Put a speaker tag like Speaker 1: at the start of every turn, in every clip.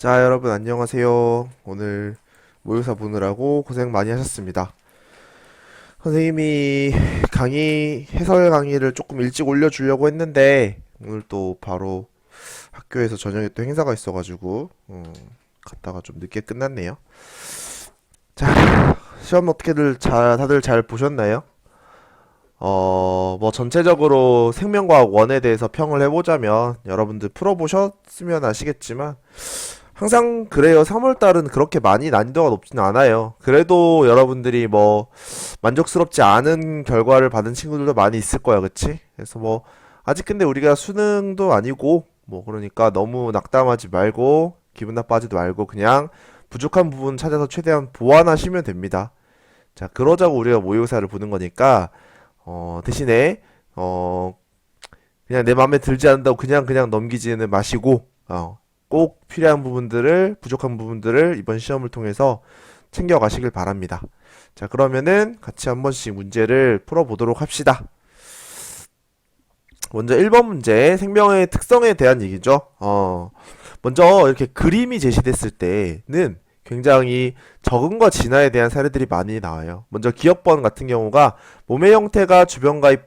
Speaker 1: 자, 여러분 안녕하세요. 오늘 모의고사 보느라고 고생 많이 하셨습니다. 선생님이 해설 강의를 조금 일찍 올려주려고 했는데 오늘 또 바로 학교에서 저녁에 또 행사가 있어가지고 갔다가 좀 늦게 끝났네요. 자, 시험 다들 잘 보셨나요? 뭐 전체적으로 생명과학 원에 대해서 평을 해보자면 여러분들 풀어보셨으면 아시겠지만 항상 그래요. 3월달은 그렇게 많이 난이도가 높지는 않아요. 그래도 여러분들이 뭐 만족스럽지 않은 결과를 받은 친구들도 많이 있을 거야, 그치? 그래서 뭐 아직 근데 우리가 수능도 아니고 뭐 그러니까 너무 낙담하지 말고 기분 나빠하지도 말고 그냥 부족한 부분 찾아서 최대한 보완하시면 됩니다. 자, 그러자고 우리가 모의고사를 보는 거니까 대신에 그냥 내 마음에 들지 않는다고 그냥 넘기지는 마시고 꼭 필요한 부분들을 부족한 부분들을 이번 시험을 통해서 챙겨가시길 바랍니다. 자, 그러면은 같이 한 번씩 문제를 풀어보도록 합시다. 먼저 1번 문제 생명의 특성에 대한 얘기죠. 먼저 이렇게 그림이 제시됐을 때는 굉장히 적응과 진화에 대한 사례들이 많이 나와요. 먼저 기억번 같은 경우가 몸의 형태가 주변의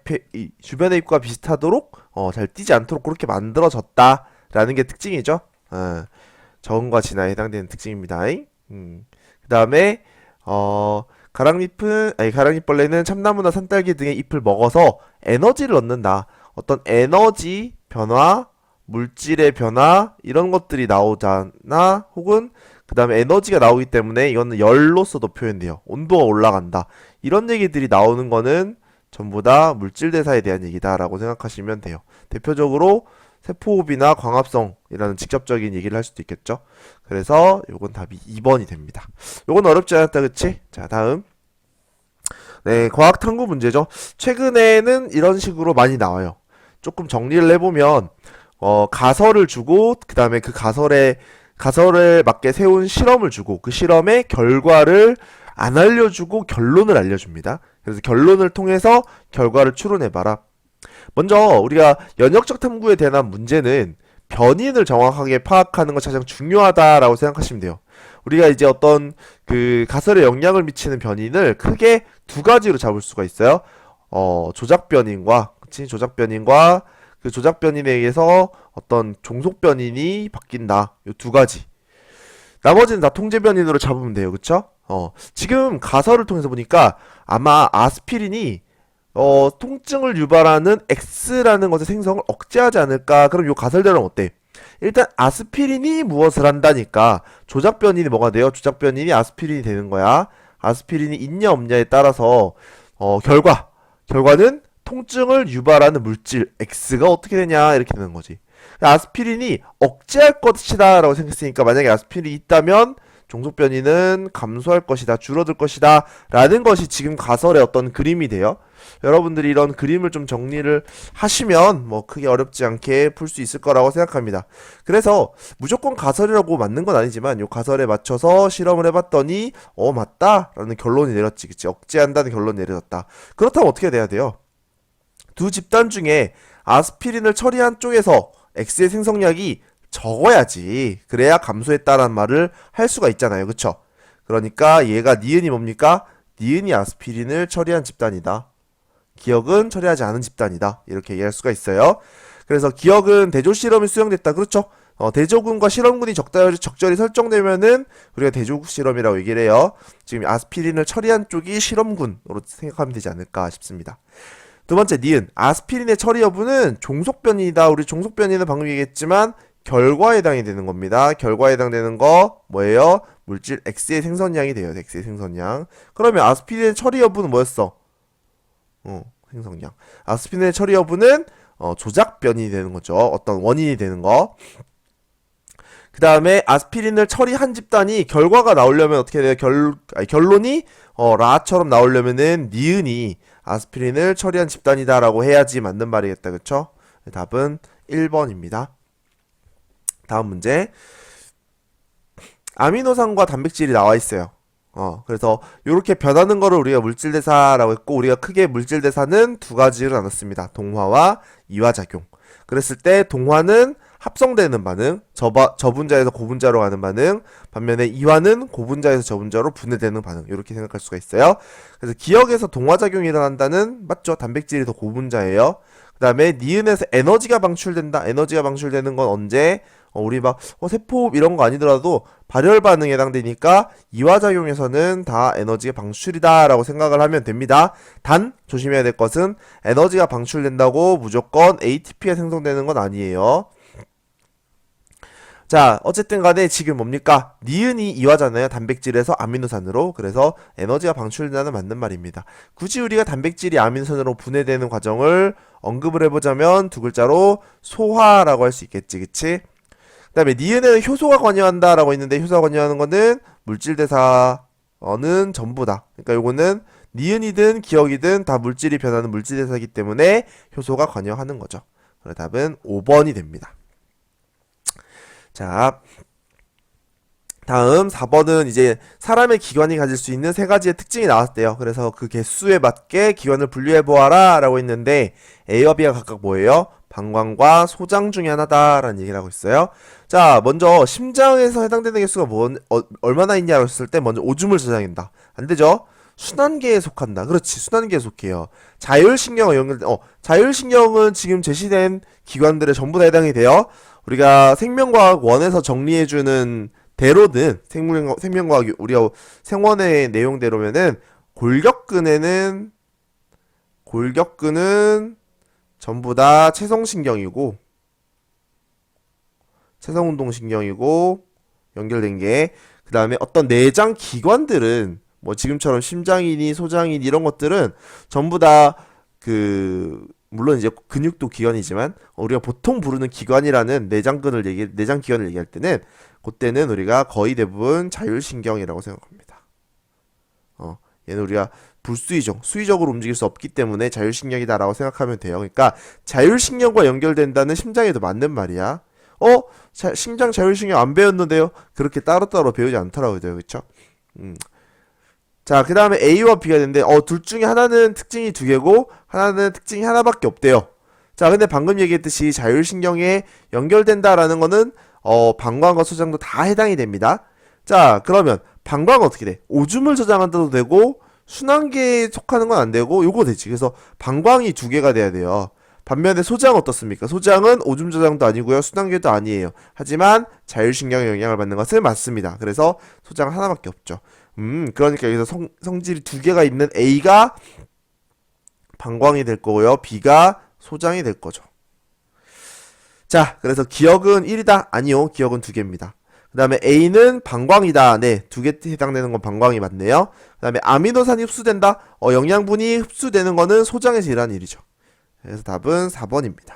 Speaker 1: 잎과 비슷하도록 잘 뛰지 않도록 그렇게 만들어졌다라는 게 특징이죠. 적응과 진화에 해당되는 특징입니다. 그 다음에 가랑잎벌레는 참나무나 산딸기 등의 잎을 먹어서 에너지를 얻는다. 어떤 에너지 변화, 물질의 변화 이런 것들이 나오잖아. 혹은 그 다음에 에너지가 나오기 때문에 이거는 열로서도 표현돼요. 온도가 올라간다. 이런 얘기들이 나오는 거는 전부 다 물질 대사에 대한 얘기다라고 생각하시면 돼요. 대표적으로 세포호흡이나 광합성이라는 직접적인 얘기를 할 수도 있겠죠. 그래서 요건 답이 2번이 됩니다. 요건 어렵지 않았다, 그치? 자, 다음. 네, 과학 탐구 문제죠. 최근에는 이런 식으로 많이 나와요. 조금 정리를 해보면, 가설을 주고, 그 다음에 그 가설에 맞게 세운 실험을 주고, 그 실험의 결과를 안 알려주고 결론을 알려줍니다. 그래서 결론을 통해서 결과를 추론해봐라. 먼저 우리가 연역적 탐구에 대한 문제는 변인을 정확하게 파악하는 것이 가장 중요하다라고 생각하시면 돼요. 우리가 이제 어떤 그 가설에 영향을 미치는 변인을 크게 두 가지로 잡을 수가 있어요. 조작 변인과 그 조작 변인에 의해서 어떤 종속 변인이 바뀐다. 이 두 가지. 나머지는 다 통제 변인으로 잡으면 돼요. 그쵸? 지금 가설을 통해서 보니까 아마 아스피린이 통증을 유발하는 X라는 것의 생성을 억제하지 않을까? 그럼 요 가설대로는 어때? 일단 아스피린이 무엇을 한다니까 조작 변인이 뭐가 돼요? 조작 변인이 아스피린이 되는 거야. 아스피린이 있냐 없냐에 따라서 결과는 통증을 유발하는 물질 X가 어떻게 되냐 이렇게 되는 거지. 아스피린이 억제할 것이다 라고 생각했으니까 만약에 아스피린이 있다면 종속 변이는 감소할 것이다, 줄어들 것이다 라는 것이 지금 가설의 어떤 그림이 돼요. 여러분들이 이런 그림을 좀 정리를 하시면 뭐 크게 어렵지 않게 풀 수 있을 거라고 생각합니다. 그래서 무조건 가설이라고 맞는 건 아니지만 요 가설에 맞춰서 실험을 해봤더니 맞다 라는 결론이 내렸지. 그치? 억제한다는 결론이 내려졌다. 그렇다면 어떻게 돼야 돼요? 두 집단 중에 아스피린을 처리한 쪽에서 X의 생성량이 적어야지. 그래야 감소했다라는 말을 할 수가 있잖아요. 그쵸? 그러니까 얘가 니은이 뭡니까? 니은이 아스피린을 처리한 집단이다. 기억은 처리하지 않은 집단이다. 이렇게 얘기할 수가 있어요. 그래서 기억은 대조 실험이 수행됐다. 그렇죠? 대조군과 실험군이 적절히 설정되면은 우리가 대조 실험이라고 얘기를 해요. 지금 아스피린을 처리한 쪽이 실험군으로 생각하면 되지 않을까 싶습니다. 두 번째 니은 아스피린의 처리 여부는 종속 변이다. 우리 종속 변이는 방금 얘기했지만 결과에 해당이 되는 겁니다. 결과에 해당되는 거 뭐예요? 물질 X의 생성량이 돼요. X의 생성량. 그러면 아스피린의 처리 여부는 뭐였어? 생성량. 아스피린의 처리 여부는 조작 변이 되는 거죠. 어떤 원인이 되는 거. 그 다음에 아스피린을 처리한 집단이 결과가 나오려면 어떻게 돼요? 결론이 라처럼 나오려면은 니은이 아스피린을 처리한 집단이다라고 해야지 맞는 말이겠다. 그쵸? 답은 1번입니다. 다음 문제. 아미노산과 단백질이 나와 있어요. 그래서 이렇게 변하는 거를 우리가 물질대사라고 했고, 우리가 크게 물질대사는 두 가지로 나눴습니다. 동화와 이화작용. 그랬을 때 동화는 합성되는 반응, 저분자에서 고분자로 가는 반응, 반면에 이화는 고분자에서 저분자로 분해되는 반응, 이렇게 생각할 수가 있어요. 그래서 기역에서 동화작용이 일어난다는, 맞죠? 단백질이 더 고분자예요. 그 다음에 니은에서 에너지가 방출된다. 에너지가 방출되는 건 언제? 우리 막 세포호흡 이런 거 아니더라도 발열 반응에 해당되니까 이화작용에서는 다 에너지가 방출이다 라고 생각을 하면 됩니다. 단 조심해야 될 것은 에너지가 방출된다고 무조건 ATP가 생성되는 건 아니에요. 자, 어쨌든 간에 지금 뭡니까? 니은이 이화잖아요. 단백질에서 아미노산으로. 그래서 에너지가 방출된다는 맞는 말입니다. 굳이 우리가 단백질이 아미노산으로 분해되는 과정을 언급을 해보자면 두 글자로 소화라고 할 수 있겠지, 그치? 그 다음에 니은에는 효소가 관여한다 라고 있는데, 효소가 관여하는 거는 물질대사는 전부다. 그러니까 요거는 니은이든 기억이든 다 물질이 변하는 물질대사이기 때문에 효소가 관여하는 거죠. 그래서 답은 5번이 됩니다. 자, 다음 4번은 이제 사람의 기관이 가질 수 있는 세 가지의 특징이 나왔대요. 그래서 그 개수에 맞게 기관을 분류해보아라 라고 했는데 A와 B가 각각 뭐예요? 방광과 소장 중에 하나다라는 얘기를 하고 있어요. 자, 먼저 심장에서 해당되는 개수가 얼마나 있냐고 했을 때 먼저 오줌을 저장한다. 안 되죠? 순환계에 속한다. 그렇지, 순환계에 속해요. 자율신경과 자율신경은 지금 제시된 기관들에 전부 다 해당이 돼요. 우리가 생명과학 1에서 정리해주는 대로는 생명과학 우리가 생원의 내용대로면은 골격근은 전부 다 체성신경이고 체성운동신경이고 연결된 게, 그 다음에 어떤 내장 기관들은 뭐 지금처럼 심장이니 소장이니 이런 것들은 전부 다 물론 이제 근육도 기관이지만 우리가 보통 부르는 기관이라는 내장 기관을 얘기할 때는 그때는 우리가 거의 대부분 자율신경이라고 생각합니다. 얘는 우리가 수의적으로 움직일 수 없기 때문에 자율신경이다라고 생각하면 돼요. 그러니까 자율신경과 연결된다는 심장에도 맞는 말이야. 심장 자율신경 안 배웠는데요? 그렇게 따로따로 배우지 않더라고요. 그쵸? 자, 그 다음에 A와 B가 되는데, 둘 중에 하나는 특징이 두 개고, 하나는 특징이 하나밖에 없대요. 자, 근데 방금 얘기했듯이 자율신경에 연결된다라는 거는, 방광과 소장도 다 해당이 됩니다. 자, 그러면, 방광은 어떻게 돼? 오줌을 저장한다도 되고, 순환계에 속하는 건 안 되고, 요거 되지. 그래서, 방광이 두 개가 돼야 돼요. 반면에 소장은 어떻습니까? 소장은 오줌 저장도 아니고요, 순환계도 아니에요. 하지만, 자율신경에 영향을 받는 것은 맞습니다. 그래서, 소장 하나밖에 없죠. 그러니까 여기서 성질이 두 개가 있는 A가 방광이 될 거고요. B가 소장이 될 거죠. 자, 그래서 기억은 1이다? 아니요. 기억은 두 개입니다. 그 다음에 A는 방광이다. 네, 두 개 해당되는 건 방광이 맞네요. 그 다음에 아미노산이 흡수된다? 영양분이 흡수되는 거는 소장에서 일하는 일이죠. 그래서 답은 4번입니다.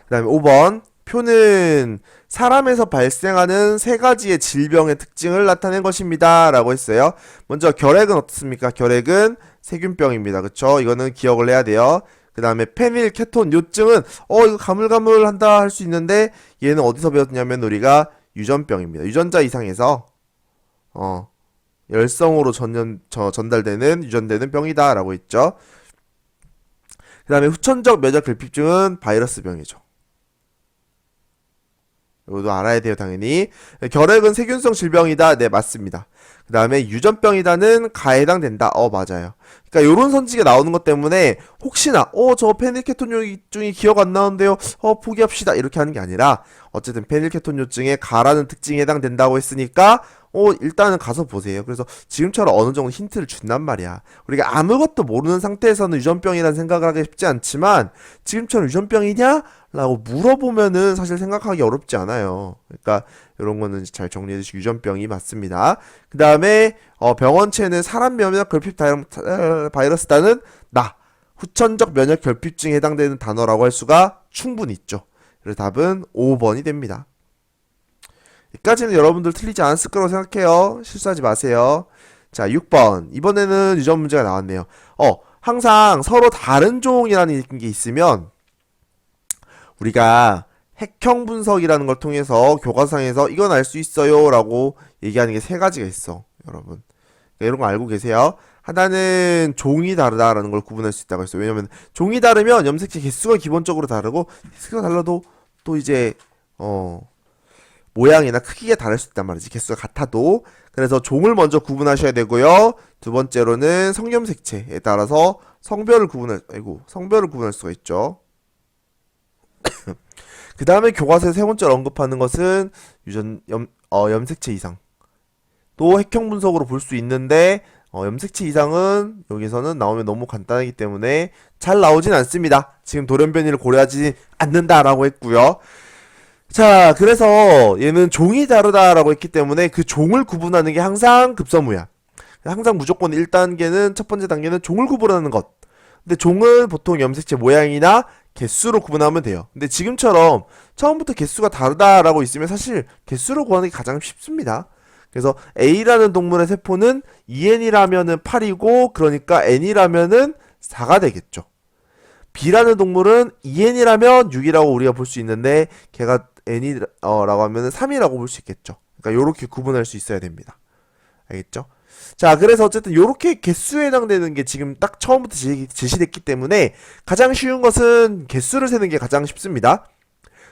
Speaker 1: 그 다음에 5번. 표는 사람에서 발생하는 세 가지의 질병의 특징을 나타낸 것입니다 라고 했어요. 먼저 결핵은 어떻습니까? 결핵은 세균병입니다. 그쵸? 이거는 기억을 해야 돼요. 그 다음에 페닐케톤 요증은 이거 가물가물한다 할 수 있는데, 얘는 어디서 배웠냐면 우리가 유전병입니다. 유전자 이상에서 열성으로 유전되는 병이다 라고 했죠. 그 다음에 후천적 면역 결핍증은 바이러스병이죠. 이것도 알아야 돼요, 당연히. 결핵은 세균성 질병이다. 네, 맞습니다. 그 다음에 유전병이다는 가에 해당된다. 맞아요. 그러니까 요런 선지가 나오는 것 때문에 혹시나 저 페닐케톤 요증이 기억 안 나는데요, 포기합시다 이렇게 하는 게 아니라, 어쨌든 페닐케톤 요증에 가라는 특징에 해당된다고 했으니까 일단은 가서 보세요. 그래서 지금처럼 어느 정도 힌트를 준단 말이야. 우리가 아무것도 모르는 상태에서는 유전병이라는 생각을 하기 쉽지 않지만, 지금처럼 유전병이냐? 라고 물어보면은 사실 생각하기 어렵지 않아요. 그러니까 이런 거는 잘 정리해주시고, 유전병이 맞습니다. 그 다음에 병원체는 사람 면역 결핍 바이러스다는 후천적 면역 결핍증에 해당되는 단어라고 할 수가 충분히 있죠. 그래서 답은 5번이 됩니다. 여기까지는 여러분들 틀리지 않았을 거라고 생각해요. 실수하지 마세요. 자, 6번. 이번에는 유전 문제가 나왔네요. 항상 서로 다른 종이라는 게 있으면 우리가 핵형 분석이라는 걸 통해서 교과서상에서 이건 알 수 있어요 라고 얘기하는 게 세 가지가 있어, 여러분. 그러니까 이런 거 알고 계세요. 하나는 종이 다르다라는 걸 구분할 수 있다고 했어요. 왜냐면 종이 다르면 염색체 개수가 기본적으로 다르고 개수가 달라도 또 이제 모양이나 크기가 다를 수 있단 말이지. 개수가 같아도. 그래서 종을 먼저 구분하셔야 되고요. 두 번째로는 성염색체에 따라서 성별을 구분할 수가 있죠. 그 다음에 교과서에 세 번째로 언급하는 것은 염색체 이상. 또 핵형 분석으로 볼 수 있는데 염색체 이상은 여기서는 나오면 너무 간단하기 때문에 잘 나오진 않습니다. 지금 돌연변이를 고려하지 않는다라고 했고요. 자, 그래서 얘는 종이 다르다라고 했기 때문에 그 종을 구분하는 게 항상 급선무야. 항상 무조건 1단계는 첫 번째 단계는 종을 구분하는 것. 근데 종은 보통 염색체 모양이나 개수로 구분하면 돼요. 근데 지금처럼 처음부터 개수가 다르다라고 있으면 사실 개수로 구하는 게 가장 쉽습니다. 그래서 A라는 동물의 세포는 2N이라면은 8이고 그러니까 N이라면은 4가 되겠죠. B라는 동물은 2N이라면 6이라고 우리가 볼 수 있는데 걔가 N이라고 하면은 3이라고 볼 수 있겠죠. 그러니까 요렇게 구분할 수 있어야 됩니다. 알겠죠? 자, 그래서 어쨌든 요렇게 개수에 해당되는 게 지금 딱 처음부터 제시됐기 때문에 가장 쉬운 것은 개수를 세는 게 가장 쉽습니다.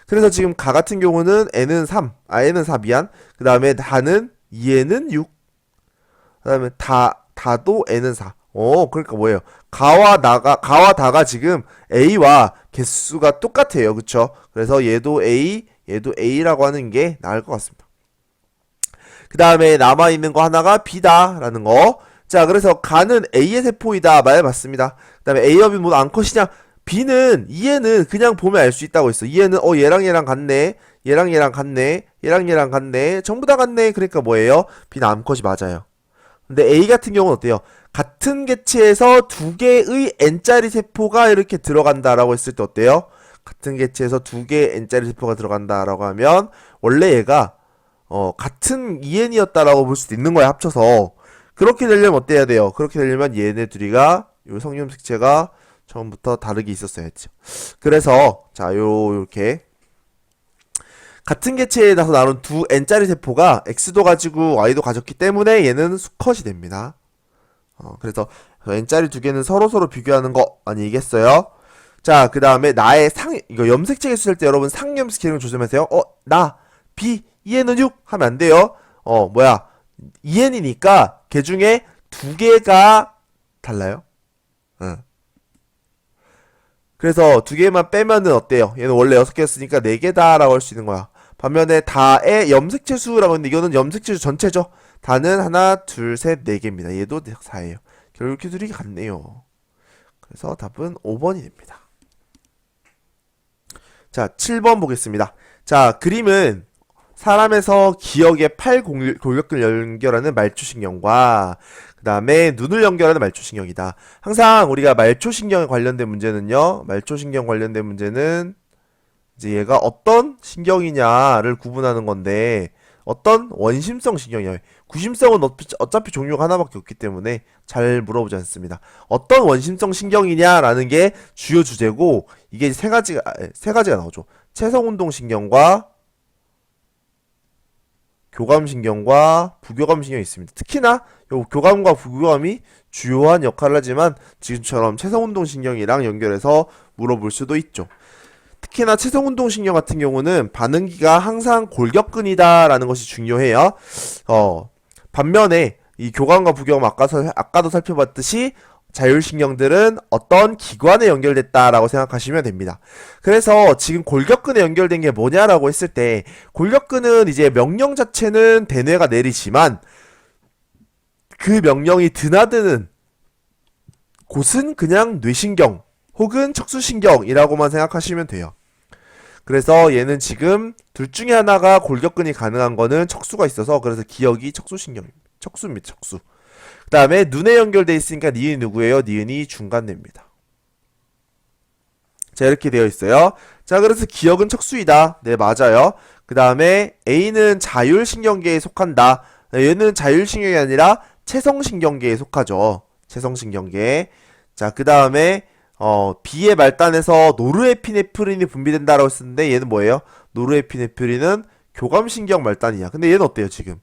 Speaker 1: 그래서 지금 가 같은 경우는 N은 3, N은 4 미안. 그 다음에 다는 2N은 6. 그 다음에 다도 N은 4. 그러니까 뭐예요? 가와 다가 지금 A와 개수가 똑같아요. 그쵸? 그래서 얘도 A라고 하는 게 나을 것 같습니다. 그 다음에 남아있는 거 하나가 B다 라는 거. 자, 그래서 가는 A의 세포이다 말 맞습니다. 그 다음에 A와 B 모두 암컷이냐? B는 얘는 그냥 보면 알 수 있다고 했어. 얘는 얘랑 같네, 얘랑 같네, 얘랑 같네, 전부 다 같네. 그러니까 뭐예요? B는 암컷이 맞아요. 근데 A 같은 경우는 어때요? 같은 개체에서 두 개의 N짜리 세포가 이렇게 들어간다라고 했을 때 어때요? 같은 개체에서 두 개의 N짜리 세포가 들어간다라고 하면 원래 얘가 같은 EN이었다라고 볼 수도 있는 거야, 합쳐서. 그렇게 되려면 어때야 돼요? 그렇게 되려면 얘네 둘이가 요 성염색체가 처음부터 다르게 있었어야지. 그래서 자, 요렇게 같은 개체에 나서 나눈 두 N짜리 세포가 X도 가지고 Y도 가졌기 때문에 얘는 수컷이 됩니다. 그래서 N짜리 두 개는 서로서로 비교하는 거 아니겠어요? 자, 그 다음에 나의 이거 염색체 개수 할 때 여러분 상염색체 이런 거 조심하세요. 나, B, EN은 6 하면 안 돼요. EN이니까 걔 중에 두 개가 달라요. 응. 그래서 두 개만 빼면은 어때요? 얘는 원래 6개였으니까 4개다 라고 할 수 있는 거야. 반면에 다의 염색체 수라고 했는데 이거는 염색체 수 전체죠. 다는 하나, 둘, 셋, 4개입니다. 얘도 4예요. 결국 이렇게 둘이 같네요. 그래서 답은 5번이 됩니다. 자, 7번 보겠습니다. 자, 그림은 사람에서 기억의 골격근을 연결하는 말초신경과 그 다음에 눈을 연결하는 말초신경이다. 항상 우리가 말초신경에 관련된 문제는요, 말초신경 관련된 문제는 이제 얘가 어떤 신경이냐를 구분하는 건데 어떤 원심성 신경이야. 구심성은 어차피 종류가 하나밖에 없기 때문에 잘 물어보지 않습니다. 어떤 원심성 신경이냐라는 게 주요 주제고 이게 세 가지가 나오죠. 채성운동신경과 교감신경과 부교감신경이 있습니다. 특히나 요 교감과 부교감이 주요한 역할을 하지만 지금처럼 채성운동신경이랑 연결해서 물어볼 수도 있죠. 특히나 채성운동신경 같은 경우는 반응기가 항상 골격근이다 라는 것이 중요해요. 반면에 이 교감과 부교감 아까도 살펴봤듯이 자율신경들은 어떤 기관에 연결됐다라고 생각하시면 됩니다. 그래서 지금 골격근에 연결된 게 뭐냐라고 했을 때 골격근은 이제 명령 자체는 대뇌가 내리지만 그 명령이 드나드는 곳은 그냥 뇌신경 혹은 척수신경이라고만 생각하시면 돼요. 그래서 얘는 지금 둘 중에 하나가 골격근이 가능한 거는 척수가 있어서 그래서 기억이 척수신경입니다. 척수입니다. 척수. 그 다음에 눈에 연결되어 있으니까 니은이 누구예요? 니은이 중간뇌입니다. 자, 이렇게 되어 있어요. 자, 그래서 기억은 척수이다. 네, 맞아요. 그 다음에 A는 자율신경계에 속한다. 얘는 자율신경이 아니라 채성신경계에 속하죠. 채성신경계. 자, 그 다음에 B의 말단에서 노르에피네프린이 분비된다라고 했었는데 얘는 뭐예요? 노르에피네프린은 교감신경 말단이야. 근데 얘는 어때요, 지금?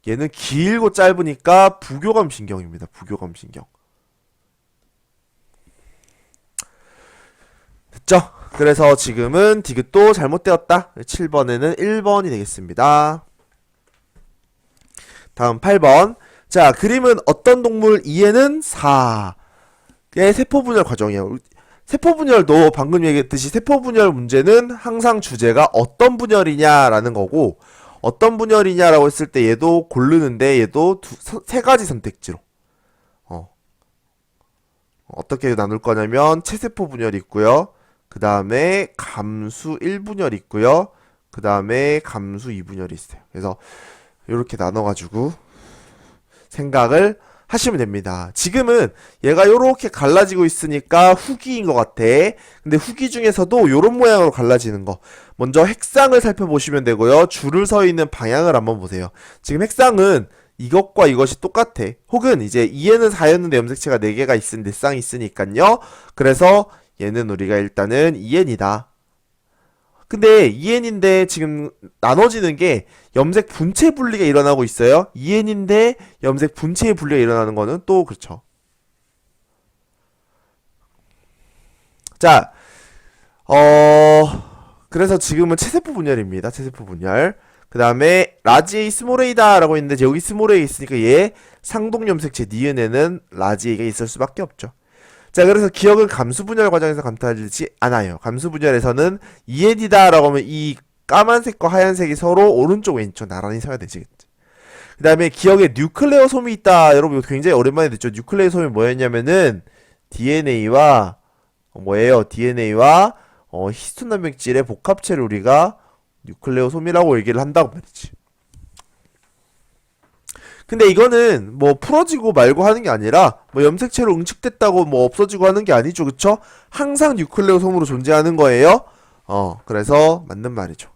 Speaker 1: 얘는 길고 짧으니까 부교감신경입니다. 부교감신경. 됐죠? 그래서 지금은 디귿도 잘못되었다. 7번에는 1번이 되겠습니다. 다음 8번. 자, 그림은 어떤 동물 2에는 4의 세포분열 과정이에요. 세포분열도 방금 얘기했듯이 세포분열 문제는 항상 주제가 어떤 분열이냐라는 거고, 어떤 분열이냐라고 했을 때 얘도 고르는데 얘도 세 가지 선택지로 어떻게 나눌 거냐면 체세포 분열이 있고요. 그 다음에 감수 1분열이 있고요. 그 다음에 감수 2분열이 있어요. 그래서 이렇게 나눠가지고 생각을 하시면 됩니다. 지금은 얘가 요렇게 갈라지고 있으니까 후기인 것 같아. 근데 후기 중에서도 요런 모양으로 갈라지는 거. 먼저 핵상을 살펴보시면 되고요. 줄을 서 있는 방향을 한번 보세요. 지금 핵상은 이것과 이것이 똑같아. 혹은 이제 2에는 4였는데 염색체가 4개가 있으니 쌍이 있으니까요. 그래서 얘는 우리가 일단은 2n이다. 근데 2n인데 지금 나눠지는 게 염색 분체 분리가 일어나고 있어요. 2n인데 염색 분체의 분리가 일어나는 거는 또 그렇죠. 자, 그래서 지금은 체세포 분열입니다. 체세포 분열. 그 다음에 라지 A 스몰 A다 라고 했는데 여기 스몰 A 있으니까 얘 상동 염색체 니은에는 라지 A가 있을 수밖에 없죠. 자, 그래서 기억은 감수 분열 과정에서 감탄하지 않아요. 감수 분열에서는 2n이다 라고 하면 이 까만색과 하얀색이 서로 오른쪽 왼쪽 나란히 서야 되지. 그 다음에 기억에 뉴클레오솜이 있다. 여러분 이거 굉장히 오랜만에 듣죠. 뉴클레오솜이 뭐였냐면은 DNA와 뭐예요? DNA와 히스톤 단백질의 복합체를 우리가 뉴클레오솜이라고 얘기를 한다고 말이지. 근데 이거는 뭐 풀어지고 말고 하는 게 아니라 뭐 염색체로 응축됐다고 뭐 없어지고 하는 게 아니죠. 그쵸? 항상 뉴클레오솜으로 존재하는 거예요. 그래서 맞는 말이죠.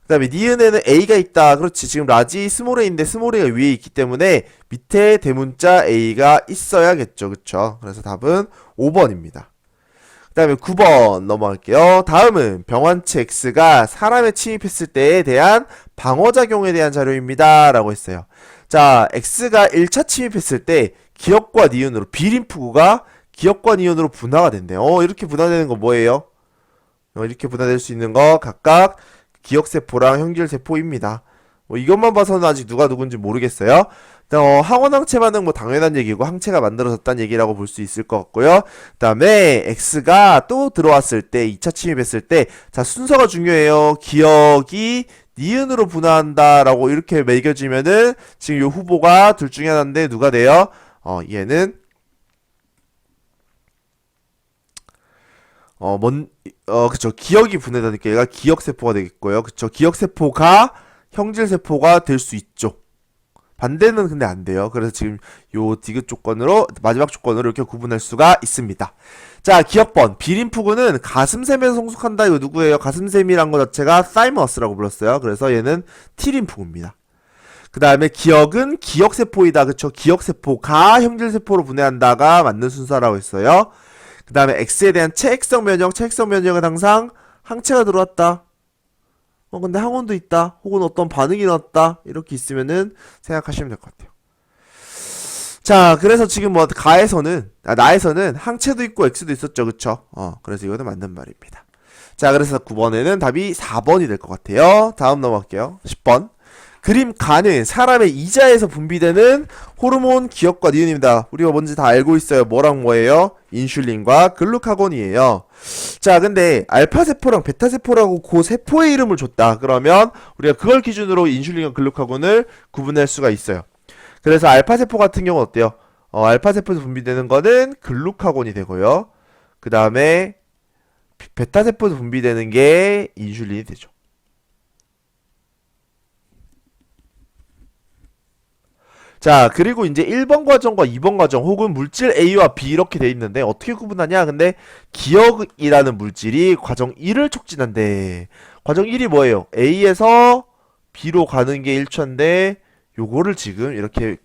Speaker 1: 그 다음에 니은에는 A가 있다. 그렇지. 지금 라지 스몰 A인데 스몰 A가 위에 있기 때문에 밑에 대문자 A가 있어야겠죠. 그쵸? 그래서 답은 5번입니다. 그 다음에 9번 넘어갈게요. 다음은 병원체 X가 사람에 침입했을 때에 대한 방어작용에 대한 자료입니다. 라고 했어요. 자, X가 1차 침입했을 때 기역과 니은으로 비림프구가 기역과 니은으로 분화가 된대요. 이렇게 분화되는 거 뭐예요? 이렇게 분화될 수 있는 거 각각 기역세포랑 형질세포입니다. 뭐 이것만 봐서는 아직 누가 누군지 모르겠어요. 항원항체 반응 뭐 당연한 얘기고 항체가 만들어졌다는 얘기라고 볼 수 있을 것 같고요. 그 다음에 X가 또 들어왔을 때 2차 침입했을 때 자 순서가 중요해요. 기역이 니은으로 분화한다 라고 이렇게 매겨지면은 지금 요 후보가 둘 중에 하나인데 누가 돼요? 얘는 그쵸. 기억이 분해되니까 얘가 기억세포가 되겠고요. 그쵸. 기억세포가 형질세포가 될 수 있죠. 반대는 근데 안 돼요. 그래서 지금 요 디귿 조건으로, 마지막 조건으로 이렇게 구분할 수가 있습니다. 자, 기억번. 비림프구는 가슴샘에서 성숙한다. 이거 누구예요? 가슴샘이란 거 자체가 사이머스라고 불렀어요. 그래서 얘는 T림프구입니다. 그 다음에 기억은 기억세포이다. 그쵸. 기억세포가 형질세포로 분해한다가 맞는 순서라고 했어요. 그 다음에 X에 대한 체액성 면역, 체액성 면역은 항상 항체가 들어왔다. 근데 항원도 있다. 혹은 어떤 반응이 일어났다. 이렇게 있으면은 생각하시면 될 것 같아요. 자, 그래서 지금 뭐 나에서는 항체도 있고 X도 있었죠. 그쵸? 그래서 이거는 맞는 말입니다. 자, 그래서 9번에는 답이 4번이 될 것 같아요. 다음 넘어갈게요. 10번. 그림 가는 사람의 이자에서 분비되는 호르몬 기억과 니은입니다. 우리가 뭔지 다 알고 있어요. 뭐랑 뭐예요? 인슐린과 글루카곤이에요. 자, 근데 알파세포랑 베타세포라고 그 세포의 이름을 줬다. 그러면 우리가 그걸 기준으로 인슐린과 글루카곤을 구분할 수가 있어요. 그래서 알파세포 같은 경우는 어때요? 알파세포에서 분비되는 거는 글루카곤이 되고요. 그 다음에 베타세포에서 분비되는 게 인슐린이 되죠. 자, 그리고 이제 1번 과정과 2번 과정 혹은 물질 A와 B 이렇게 돼 있는데 어떻게 구분하냐? 근데 기억이라는 물질이 과정 1을 촉진한대. 과정 1이 뭐예요? A에서 B로 가는 게 1초인데 요거를 지금 이렇게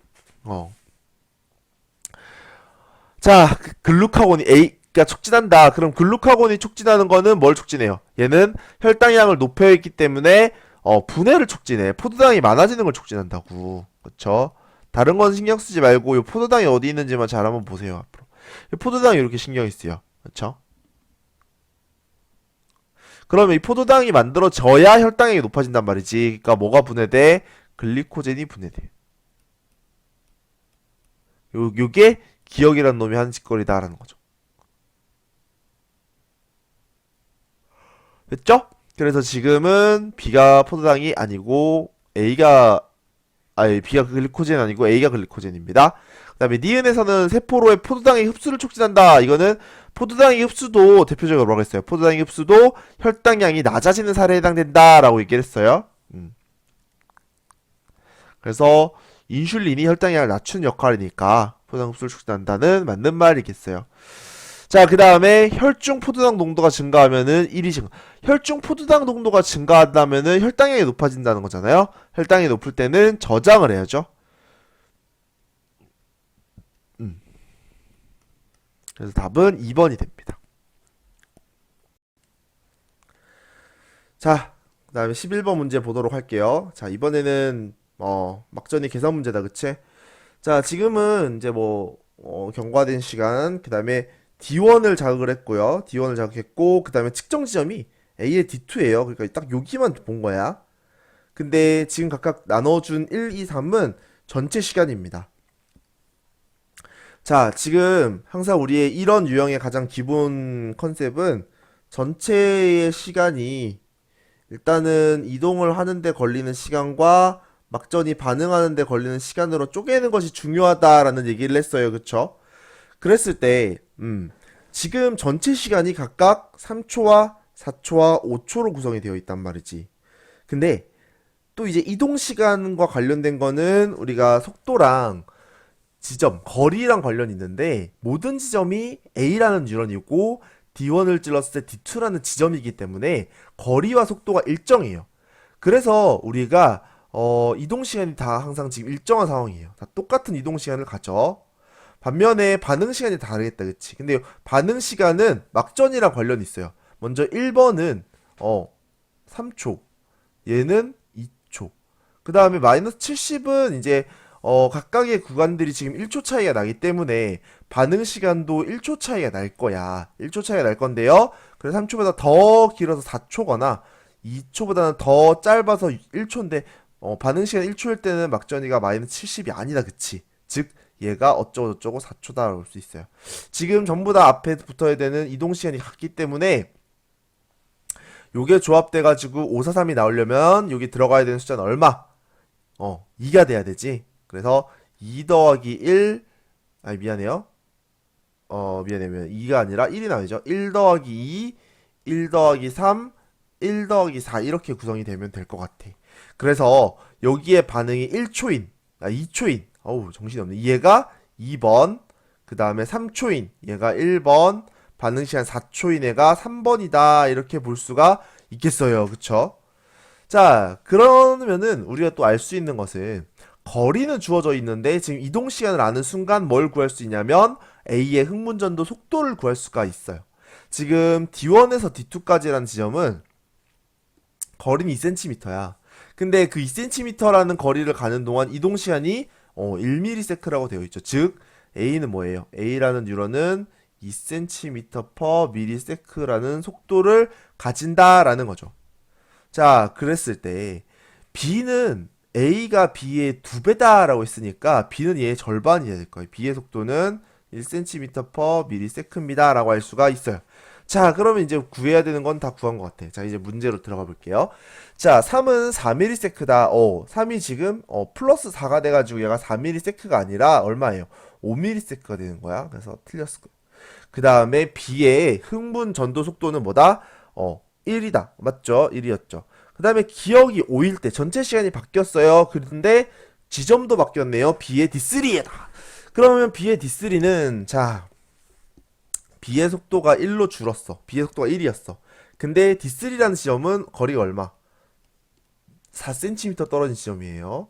Speaker 1: 자, 글루카곤이 A가 촉진한다. 그럼 글루카곤이 촉진하는 거는 뭘 촉진해요? 얘는 혈당량을 높여있기 때문에 분해를 촉진해. 포도당이 많아지는 걸 촉진한다고. 그쵸? 다른 건 신경 쓰지 말고 요 포도당이 어디 있는지만 잘 한번 보세요. 앞으로. 포도당이 이렇게 신경이 쓰여. 그쵸? 그러면 이 포도당이 만들어져야 혈당량이 높아진단 말이지. 그러니까 뭐가 분해돼? 글리코젠이 분해돼. 요게 기억이란 놈이 하는 짓거리다라는 거죠. 됐죠? 그래서 지금은 B가 포도당이 아니고 B가 글리코젠 아니고 A가 글리코젠입니다. 그 다음에 니은에서는 세포로의 포도당의 흡수를 촉진한다. 이거는 포도당의 흡수도 대표적으로 뭐라고 했어요? 포도당의 흡수도 혈당량이 낮아지는 사례에 해당된다 라고 얘기를 했어요. 그래서 인슐린이 혈당량을 낮추는 역할이니까 포도당 흡수를 촉진한다는 맞는 말이겠어요. 자, 그 다음에 혈중 포도당 농도가 증가하면은 1이 증가. 혈중 포도당 농도가 증가한다면은 혈당량이 높아진다는 거잖아요. 혈당이 높을 때는 저장을 해야죠. 그래서 답은 2번이 됩니다. 자, 그 다음에 11번 문제 보도록 할게요. 자, 이번에는 막전이 계산 문제다, 그치? 자, 지금은 이제 경과된 시간, 그 다음에 D1을 자극을 했고요. D1을 자극했고, 그 다음에 측정 지점이 A의 D2예요. 그러니까 딱 여기만 본 거야. 근데 지금 각각 나눠준 1, 2, 3은 전체 시간입니다. 자, 지금 항상 우리의 이런 유형의 가장 기본 컨셉은 전체의 시간이 일단은 이동을 하는데 걸리는 시간과 막전이 반응하는데 걸리는 시간으로 쪼개는 것이 중요하다라는 얘기를 했어요. 그쵸? 그랬을 때, 지금 전체 시간이 각각 3초와 4초와 5초로 구성이 되어 있단 말이지. 근데 또 이제 이동 시간과 관련된 거는 우리가 속도랑 지점, 거리랑 관련이 있는데 모든 지점이 A라는 뉴런이고 D1을 찔렀을 때 D2라는 지점이기 때문에 거리와 속도가 일정해요. 그래서 우리가 이동 시간이 다 항상 지금 일정한 상황이에요. 다 똑같은 이동 시간을 가져. 반면에 반응 시간이 다르겠다, 그치? 근데 반응 시간은 막전이랑 관련이 있어요. 먼저 1번은 3초, 얘는 2초. 그 다음에 마이너스 70은 이제 각각의 구간들이 지금 1초 차이가 나기 때문에 반응 시간도 1초 차이가 날 거야. 1초 차이가 날 건데요. 그래서 3초보다 더 길어서 4초거나 2초보다는 더 짧아서 1초인데 반응 시간 1초일 때는 막전이가 마이너스 70이 아니다, 그치? 즉 얘가 어쩌고저쩌고 4초다 올 수 있어요. 지금 전부 다 앞에 붙어야 되는 이동 시간이 같기 때문에 요게 조합돼가지고 543이 나오려면 여기 들어가야 되는 숫자는 얼마? 2가 돼야 되지. 그래서 2 더하기 1, 아니 미안해요. 미안해요. 2가 아니라 1이 나오죠. 1 더하기 2, 1 더하기 3, 1 더하기 4 이렇게 구성이 되면 될 것 같아. 그래서 여기에 반응이 1초인, 2초인, 어우 정신이 없네. 얘가 2번, 그 다음에 3초인, 얘가 1번, 반응 시간 4초인 애가 3번이다 이렇게 볼 수가 있겠어요. 그쵸? 자, 그러면은 우리가 또 알 수 있는 것은 거리는 주어져 있는데 지금 이동 시간을 아는 순간 뭘 구할 수 있냐면 A의 흥분전도 속도를 구할 수가 있어요. 지금 D1에서 D2까지라는 지점은 거리는 2cm야. 근데 그 2cm라는 거리를 가는 동안 이동 시간이 1ms라고 되어 있죠. 즉 A는 뭐예요? A라는 뉴런은 2cm/ms라는 속도를 가진다라는 거죠. 자, 그랬을 때 B는 A가 B의 2배다라고 했으니까 B는 얘의 절반이 될 거예요. B의 속도는 1cm/ms입니다 라고 할 수가 있어요. 자, 그러면 이제 구해야 되는 건 다 구한 것 같아. 자, 이제 문제로 들어가 볼게요. 자, 3은 4ms다. 3이 지금 플러스 4가 돼가지고 얘가 4ms가 아니라 얼마예요? 5ms가 되는 거야. 그래서 틀렸을 거예요. 그 다음에 B의 흥분 전도 속도는 뭐다? 1이다. 맞죠? 1이었죠. 그 다음에 기억이 5일 때 전체 시간이 바뀌었어요. 그런데 지점도 바뀌었네요. B의 D3에다. 그러면 B의 D3는 자 B의 속도가 1로 줄었어. B의 속도가 1이었어. 근데 D3라는 지점은 거리가 얼마? 4cm 떨어진 지점이에요.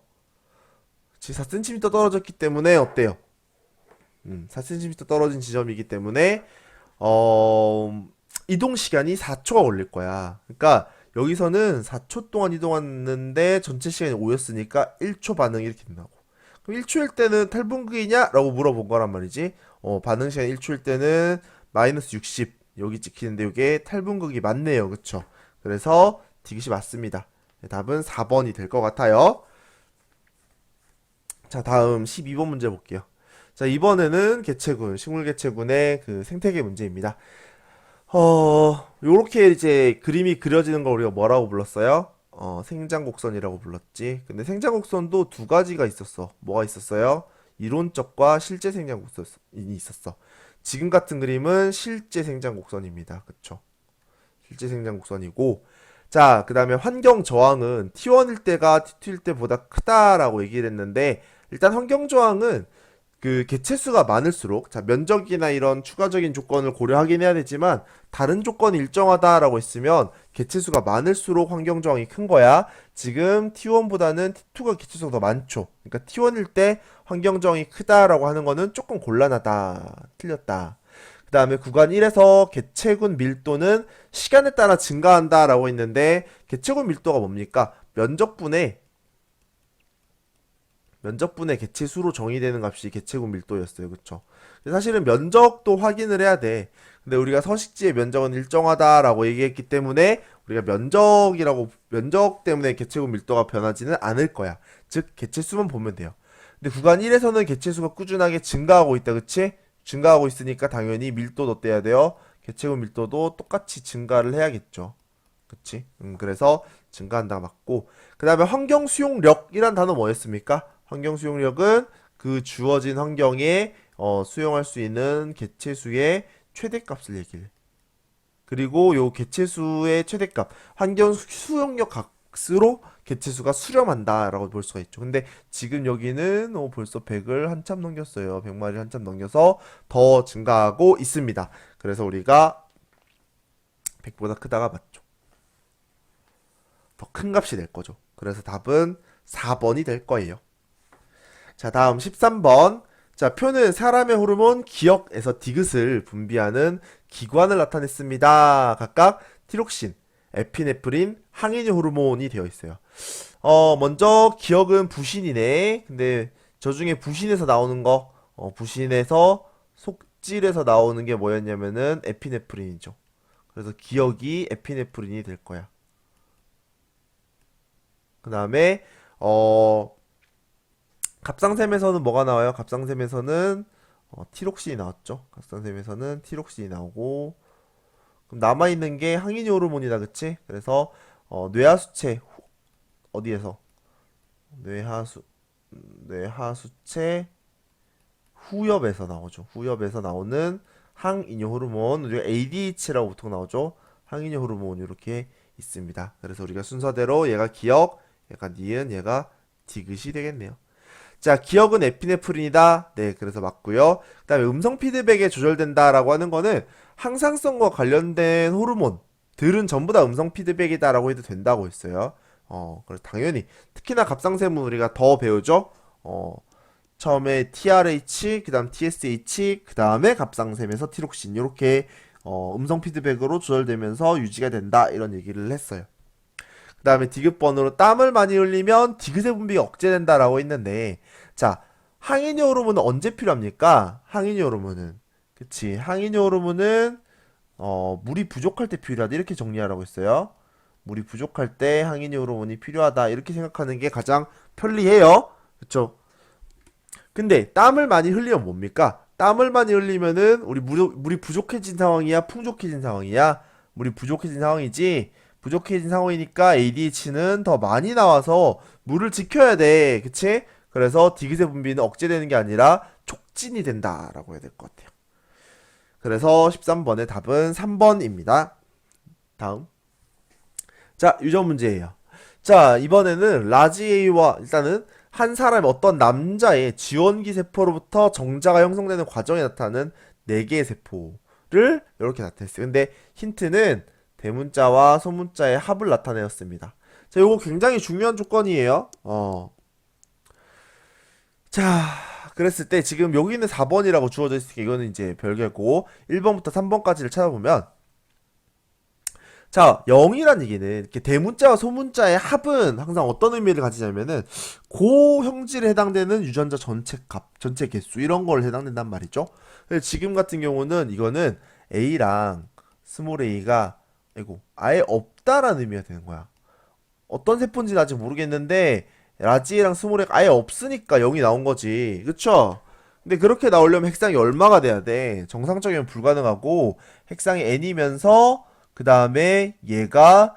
Speaker 1: 지금 4cm 떨어졌기 때문에 어때요? 4cm 떨어진 지점이기 때문에 이동 시간이 4초가 걸릴 거야. 그러니까 여기서는 4초 동안 이동했는데 전체 시간이 5였으니까 1초 반응 이렇게 된다고. 그럼 1초일 때는 탈분극이냐? 라고 물어본 거란 말이지. 반응 시간 1초일 때는 마이너스 60 여기 찍히는데 이게 탈분극이 맞네요. 그쵸? 그래서 디귿이 맞습니다. 답은 4번이 될 것 같아요. 자, 다음 12번 문제 볼게요. 자, 이번에는 개체군, 식물 개체군의 그 생태계 문제입니다. 요렇게 이제 그림이 그려지는 걸 우리가 뭐라고 불렀어요? 생장곡선이라고 불렀지. 근데 생장곡선도 두 가지가 있었어. 뭐가 있었어요? 이론적과 실제 생장곡선이 있었어. 지금 같은 그림은 실제 생장곡선입니다. 그쵸? 실제 생장곡선이고, 자, 그 다음에 환경 저항은 T1일 때가 T2일 때보다 크다라고 얘기를 했는데, 일단 환경 저항은 그 개체수가 많을수록, 자, 면적이나 이런 추가적인 조건을 고려하긴 해야 되지만, 다른 조건이 일정하다라고 했으면 개체수가 많을수록 환경 저항이 큰 거야. 지금 T1보다는 T2가 개체수가 더 많죠. 그러니까 T1일 때 환경 저항이 크다라고 하는 거는 조금 곤란하다. 틀렸다. 그 다음에 구간 1에서 개체군 밀도는 시간에 따라 증가한다라고 했는데, 개체군 밀도가 뭡니까? 면적분의 개체수로 정의되는 값이 개체군 밀도였어요. 그쵸? 사실은 면적도 확인을 해야 돼. 근데 우리가 서식지의 면적은 일정하다라고 얘기했기 때문에 우리가 면적 때문에 개체군 밀도가 변하지는 않을 거야. 즉 개체수만 보면 돼요. 근데 구간 1에서는 개체수가 꾸준하게 증가하고 있다. 그치? 증가하고 있으니까 당연히 밀도도 어때야 돼요? 개체군 밀도도 똑같이 증가를 해야겠죠. 그치? 그래서 증가한다가 맞고. 그 다음에 환경 수용력이란 단어 뭐였습니까? 환경 수용력은 그 주어진 환경에 수용할 수 있는 개체수의 최대값을 얘기를. 그리고 요 개체수의 최대값, 환경 수용력 값으로 개체수가 수렴한다라고 볼 수가 있죠. 근데 지금 여기는 벌써 100을 한참 넘겼어요. 100마리 한참 넘겨서 더 증가하고 있습니다. 그래서 우리가 100보다 크다가 맞죠. 더 큰 값이 될 거죠. 그래서 답은 4번이 될 거예요. 자, 다음 13번. 자, 표는 사람의 호르몬 기억에서 디귿을 분비하는 기관을 나타냈습니다. 각각 티록신, 에피네프린, 항인의 호르몬이 되어 있어요. 먼저 기억은 부신이네. 근데 저 중에 부신에서 나오는 거, 부신에서 속질에서 나오는 게 뭐였냐면은 에피네프린이죠. 그래서 기억이 에피네프린이 될 거야. 그 다음에, 갑상샘에서는 뭐가 나와요? 갑상샘에서는 티록신이 나왔죠. 갑상샘에서는 티록신이 나오고 그럼 남아있는 게 항인이 호르몬이다. 그치? 그래서 뇌하수체 어디에서? 뇌하수체 후엽에서 나오죠. 후엽에서 나오는 항인이 호르몬, 우리가 ADH라고 보통 나오죠. 항인이 호르몬 이렇게 있습니다. 그래서 우리가 순서대로 얘가 기억, 얘가 니은, 얘가 디귿이 되겠네요. 자, 기억은 에피네프린이다. 네, 그래서 맞고요. 그 다음에 음성 피드백에 조절된다라고 하는 거는 항상성과 관련된 호르몬들은 전부 다 음성 피드백이다라고 해도 된다고 했어요. 그래서 당연히 특히나 갑상샘은 우리가 더 배우죠. 처음에 TRH, 그 다음 TSH, 그 다음에 갑상샘에서 티록신 이렇게 음성 피드백으로 조절되면서 유지가 된다 이런 얘기를 했어요. 그 다음에 디귿번으로 땀을 많이 흘리면 디귿의 분비가 억제된다라고 했는데, 자, 항인이 호르몬은 언제 필요합니까? 항인이 호르몬은, 그치, 항인이 호르몬은 물이 부족할 때 필요하다 이렇게 정리하라고 했어요. 물이 부족할 때 항인이 호르몬이 필요하다 이렇게 생각하는 게 가장 편리해요. 그쵸? 근데 땀을 많이 흘리면 뭡니까? 땀을 많이 흘리면은 우리 물이 부족해진 상황이야, 풍족해진 상황이야? 물이 부족해진 상황이지. 부족해진 상황이니까 ADH는 더 많이 나와서 물을 지켜야 돼. 그치? 그래서 디귿의 분비는 억제되는 게 아니라 촉진이 된다라고 해야 될 것 같아요. 그래서 13번의 답은 3번입니다. 다음. 자, 유전 문제예요. 자, 이번에는 라지 A와 일단은 한 사람 어떤 남자의 지원기 세포로부터 정자가 형성되는 과정에 나타나는 4개의 세포를 이렇게 나타냈어요. 근데 힌트는 대문자와 소문자의 합을 나타내었습니다. 자, 요거 굉장히 중요한 조건이에요. 자, 그랬을 때 지금 여기는 4번이라고 주어져 있으니까 이거는 이제 별개고 1번부터 3번까지를 찾아보면 자, 0이란 얘기는 이렇게 대문자와 소문자의 합은 항상 어떤 의미를 가지냐면은 고형질에 해당되는 유전자 전체 값, 전체 개수 이런 걸 해당된단 말이죠. 근데 지금 같은 경우는 이거는 A랑 스몰 a가 아이고 아예 없다라는 의미가 되는 거야. 어떤 세포인지는 아직 모르겠는데 라지 A랑 스몰 A가 아예 없으니까 0이 나온 거지. 그쵸? 근데 그렇게 나오려면 핵상이 얼마가 돼야 돼? 정상적이면 불가능하고 핵상이 n이면서 그 다음에 얘가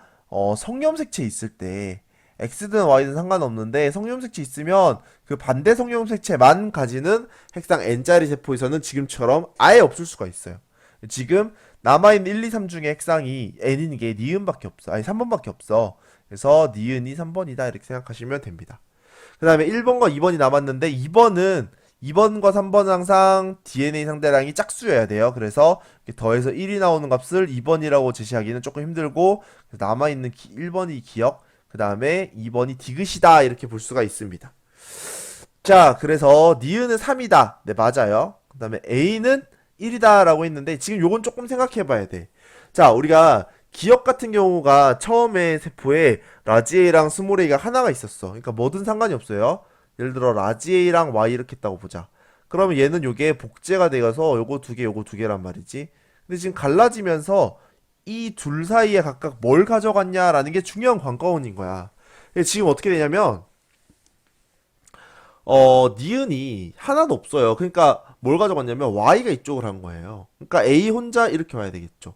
Speaker 1: 성염색체 있을 때 x든 y든 상관없는데 성염색체 있으면 그 반대 성염색체만 가지는 핵상 n자리 세포에서는 지금처럼 아예 없을 수가 있어요. 지금 남아있는 1, 2, 3 중에 핵상이 n인 게 니은밖에 없어. 아니 3번밖에 없어. 그래서 니은이 3번이다 이렇게 생각하시면 됩니다. 그 다음에 1번과 2번이 남았는데 2번과 3번은 항상 DNA 상대량이 짝수여야 돼요. 그래서 더해서 1이 나오는 값을 2번이라고 제시하기는 조금 힘들고 남아있는 1번이 기억, 그 다음에 2번이 디귿이다 이렇게 볼 수가 있습니다. 자, 그래서 니은은 3이다. 네, 맞아요. 그 다음에 A는 1이다 라고 했는데 지금 요건 조금 생각해 봐야 돼. 자, 우리가 기억 같은 경우가 처음에 세포에 라지 A랑 스몰 A가 하나가 있었어. 그러니까 뭐든 상관이 없어요. 예를 들어 라지 A랑 Y 이렇게 했다고 보자. 그러면 얘는 요게 복제가 되어서 요거 두 개, 요거 두 개란 말이지. 근데 지금 갈라지면서 이 둘 사이에 각각 뭘 가져갔냐라는 게 중요한 관건인 거야. 지금 어떻게 되냐면 니은이 하나도 없어요. 그러니까 뭘 가져갔냐면 Y가 이쪽을 한 거예요. 그러니까 A 혼자 이렇게 와야 되겠죠.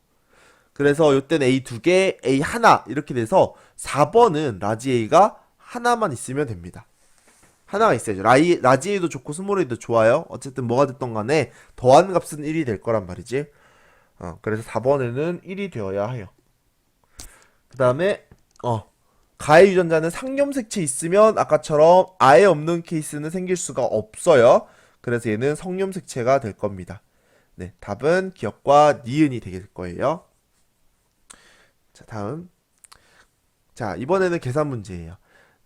Speaker 1: 그래서 요때는 A 두 개, A 하나 이렇게 돼서 4번은 라지 A가 하나만 있으면 됩니다. 하나가 있어야죠. 라지 A도 좋고 스몰 A도 좋아요. 어쨌든 뭐가 됐던 간에 더한 값은 1이 될 거란 말이지. 그래서 4번에는 1이 되어야 해요. 그 다음에 가해 유전자는 상염색체 있으면 아까처럼 아예 없는 케이스는 생길 수가 없어요. 그래서 얘는 성염색체가 될 겁니다. 네, 답은 기억과 니은이 되게 될 거예요. 자, 다음. 자, 이번에는 계산 문제예요.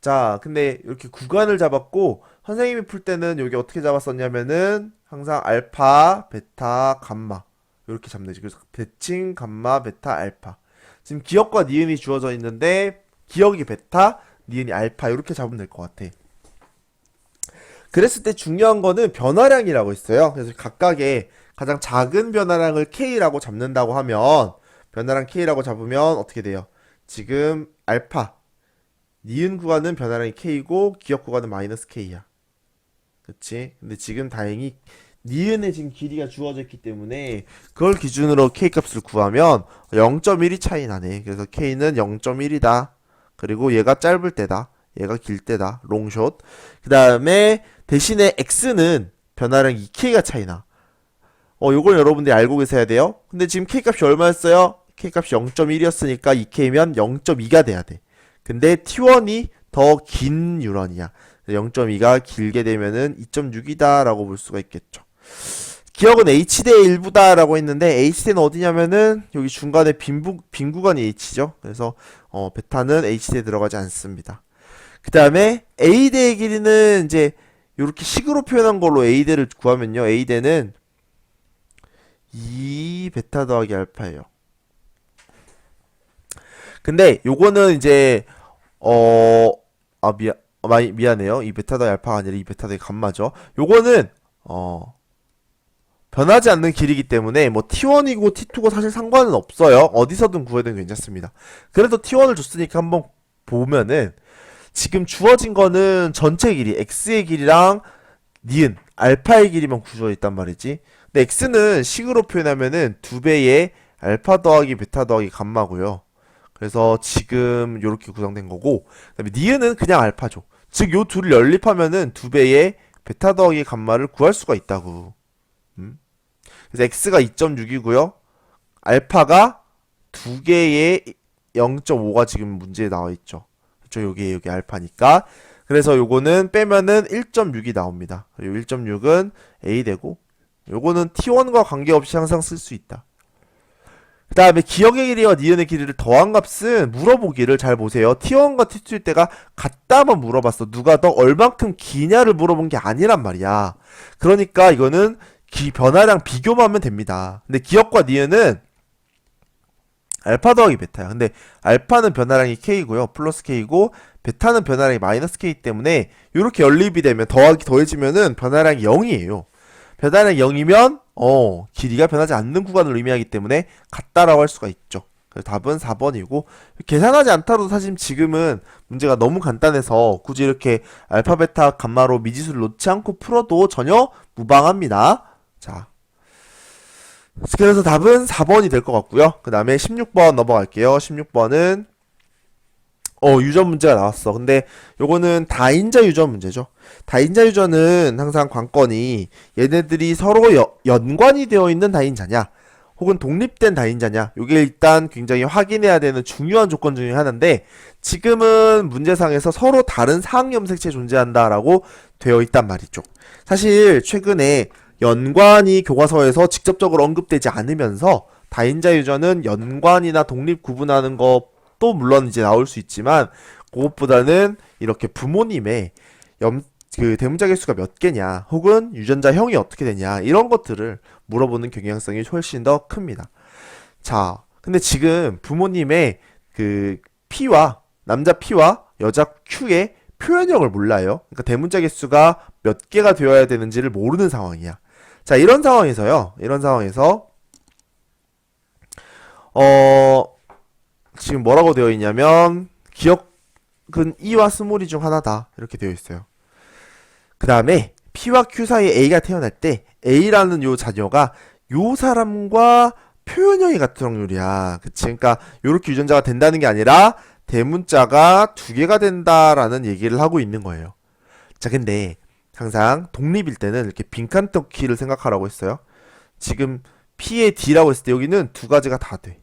Speaker 1: 자, 근데 이렇게 구간을 잡았고 선생님이 풀 때는 여기 어떻게 잡았었냐면은 항상 알파, 베타, 감마 이렇게 잡는 거지. 그래서 대칭, 감마, 베타, 알파. 지금 기억과 니은이 주어져 있는데 기억이 베타, 니은이 알파 이렇게 잡으면 될 것 같아. 그랬을 때 중요한 거는 변화량이라고 있어요. 그래서 각각의 가장 작은 변화량을 K라고 잡는다고 하면 변화량 K라고 잡으면 어떻게 돼요? 지금 알파 니은 구간은 변화량이 K고 기억 구간은 마이너스 K야. 그치? 근데 지금 다행히 니은의 지금 길이가 주어져 있기 때문에 그걸 기준으로 K 값을 구하면 0.1이 차이 나네. 그래서 K는 0.1이다. 그리고 얘가 짧을 때다. 얘가 길 때다. 롱숏. 그 다음에 대신에 X는 변화량 2K가 차이 나. 요걸 여러분들이 알고 계셔야 돼요. 근데 지금 K 값이 얼마였어요? K 값이 0.1이었으니까 2K면 0.2가 돼야 돼. 근데 T1이 더 긴 뉴런이야. 0.2가 길게 되면은 2.6이다 라고 볼 수가 있겠죠. 기억은 H대 1부다 라고 했는데 H대는 어디냐면은 여기 중간에 빈 구간이 H죠. 그래서 베타는 H대에 들어가지 않습니다. 그 다음에 A대의 길이는 이제 이렇게 식으로 표현한 걸로 A대를 구하면요. A대는 2 베타 더하기 알파예요. 근데 요거는 이제 미안해요. 이 베타 더하기 알파가 아니라 이 베타 더하기 감마죠. 요거는 변하지 않는 길이기 때문에 뭐 T1이고 T2고 사실 상관은 없어요. 어디서든 구해도 괜찮습니다. 그래도 T1을 줬으니까 한번 보면은 지금 주어진 거는 전체 길이 X의 길이랑 니은 알파의 길이만 구조져 있단 말이지. 근데 X는 식으로 표현하면은 2배의 알파 더하기 베타 더하기 감마고요. 그래서 지금 요렇게 구성된 거고, 그다음에 니은은 그냥 알파죠. 즉 요 둘을 연립하면은 2배의 베타 더하기 감마를 구할 수가 있다고. 그래서 x가 2.6이고요. 알파가 2개의 0.5가 지금 문제에 나와 있죠. 그렇죠? 요게 여기 알파니까. 그래서 요거는 빼면은 1.6이 나옵니다. 그리고 1.6은 a 되고 요거는 t1과 관계없이 항상 쓸 수 있다. 그 다음에 기억의 길이와 니은의 길이를 더한 값은 물어보기를 잘 보세요. T1과 T2일 때가 같다만 물어봤어. 누가 더 얼만큼 기냐를 물어본 게 아니란 말이야. 그러니까 이거는 변화량 비교만 하면 됩니다. 근데 기억과 니은은 알파 더하기 베타야. 근데 알파는 변화량이 k고요. 플러스 k고 베타는 변화량이 마이너스 k 때문에 이렇게 연립이 되면 더하기 더해지면은 변화량이 0이에요. 변화량이 0이면 길이가 변하지 않는 구간을 의미하기 때문에 같다라고 할 수가 있죠. 그래서 답은 4번이고 계산하지 않더라도 사실 지금은 문제가 너무 간단해서 굳이 이렇게 알파 베타 감마로 미지수를 놓지 않고 풀어도 전혀 무방합니다. 자, 그래서 답은 4번이 될 것 같고요. 그 다음에 16번 넘어갈게요. 16번은 유전 문제가 나왔어. 근데 요거는 다인자 유전 문제죠. 다인자 유전은 항상 관건이 얘네들이 서로 연관이 되어 있는 다인자냐 혹은 독립된 다인자냐, 요게 일단 굉장히 확인해야 되는 중요한 조건 중에 하나인데, 지금은 문제상에서 서로 다른 상염색체 존재한다라고 되어 있단 말이죠. 사실 최근에 연관이 교과서에서 직접적으로 언급되지 않으면서 다인자 유전은 연관이나 독립 구분하는 것도 물론 이제 나올 수 있지만, 그것보다는 이렇게 부모님의 그 대문자 개수가 몇 개냐, 혹은 유전자 형이 어떻게 되냐, 이런 것들을 물어보는 경향성이 훨씬 더 큽니다. 자, 근데 지금 부모님의 그 P와 남자 P와 여자 Q의 표현형을 몰라요. 그러니까 대문자 개수가 몇 개가 되어야 되는지를 모르는 상황이야. 자, 이런 상황에서요. 이런 상황에서 지금 뭐라고 되어 있냐면 기억은 E와 스몰 E 중 하나다, 이렇게 되어 있어요. 그 다음에 P와 Q 사이에 A가 태어날 때 A라는 요 자녀가 요 사람과 표현형이 같은 확률이야. 그치? 그러니까 요렇게 유전자가 된다는 게 아니라 대문자가 두 개가 된다라는 얘기를 하고 있는 거예요. 자, 근데 항상 독립일 때는 이렇게 빈칸 뜯기를 생각하라고 했어요. 지금 P의 D라고 했을 때 여기는 두 가지가 다 돼.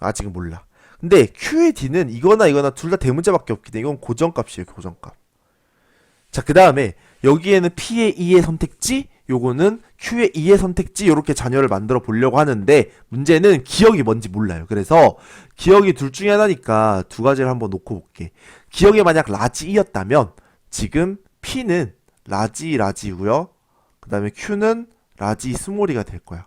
Speaker 1: 아직은 몰라. 근데 Q의 D는 이거나 이거나 둘 다 대문자밖에 없기 때문에 이건 고정값이에요. 고정값. 자, 그 다음에 여기에는 P의 E의 선택지, 요거는 Q의 E의 선택지, 요렇게 자녀를 만들어 보려고 하는데 문제는 기억이 뭔지 몰라요. 그래서 기억이 둘 중에 하나니까 두 가지를 한번 놓고 볼게. 기억이 만약 라지 E였다면 지금 P는 라지이고요. 그 다음에 Q는 라지 스몰이가 될 거야.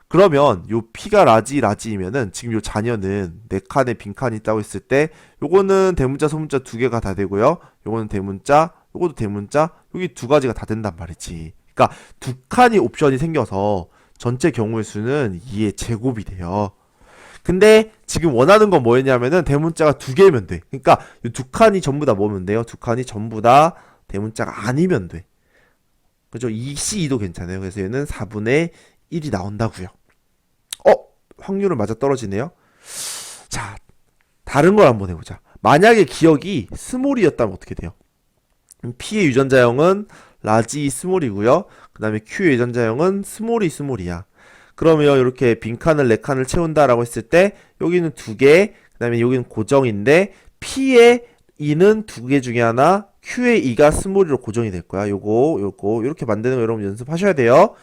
Speaker 1: 그러면 요 P가 라지이면은 지금 요 자녀는 네 칸에 빈칸이 있다고 했을 때 요거는 대문자 소문자 두 개가 다 되고요. 요거는 대문자, 요것도 대문자, 여기 두 가지가 다 된단 말이지. 그러니까 두 칸이 옵션이 생겨서 전체 경우의 수는 2의 제곱이 돼요. 근데 지금 원하는 건 뭐였냐면은 대문자가 두 개면 돼. 그러니까 이 두 칸이 전부 다 뭐면 돼요? 두 칸이 전부 다 대문자가 아니면 돼. 그죠? 2C2도 괜찮아요. 그래서 얘는 4분의 1이 나온다고요. 확률은 맞아 떨어지네요. 자, 다른 걸 한번 해보자. 만약에 기억이 스몰이었다면 어떻게 돼요? P의 유전자형은 라지 스몰이고요. 그 다음에 Q의 유전자형은 스몰이야. 그러면 이렇게 빈칸을 네 칸을 채운다라고 했을 때 여기는 두 개, 그 다음에 여기는 고정인데 P의 E는 두 개 중에 하나, Q의 E가 스몰이로 고정이 될 거야. 요거 이렇게 만드는 거 여러분 연습하셔야 돼요.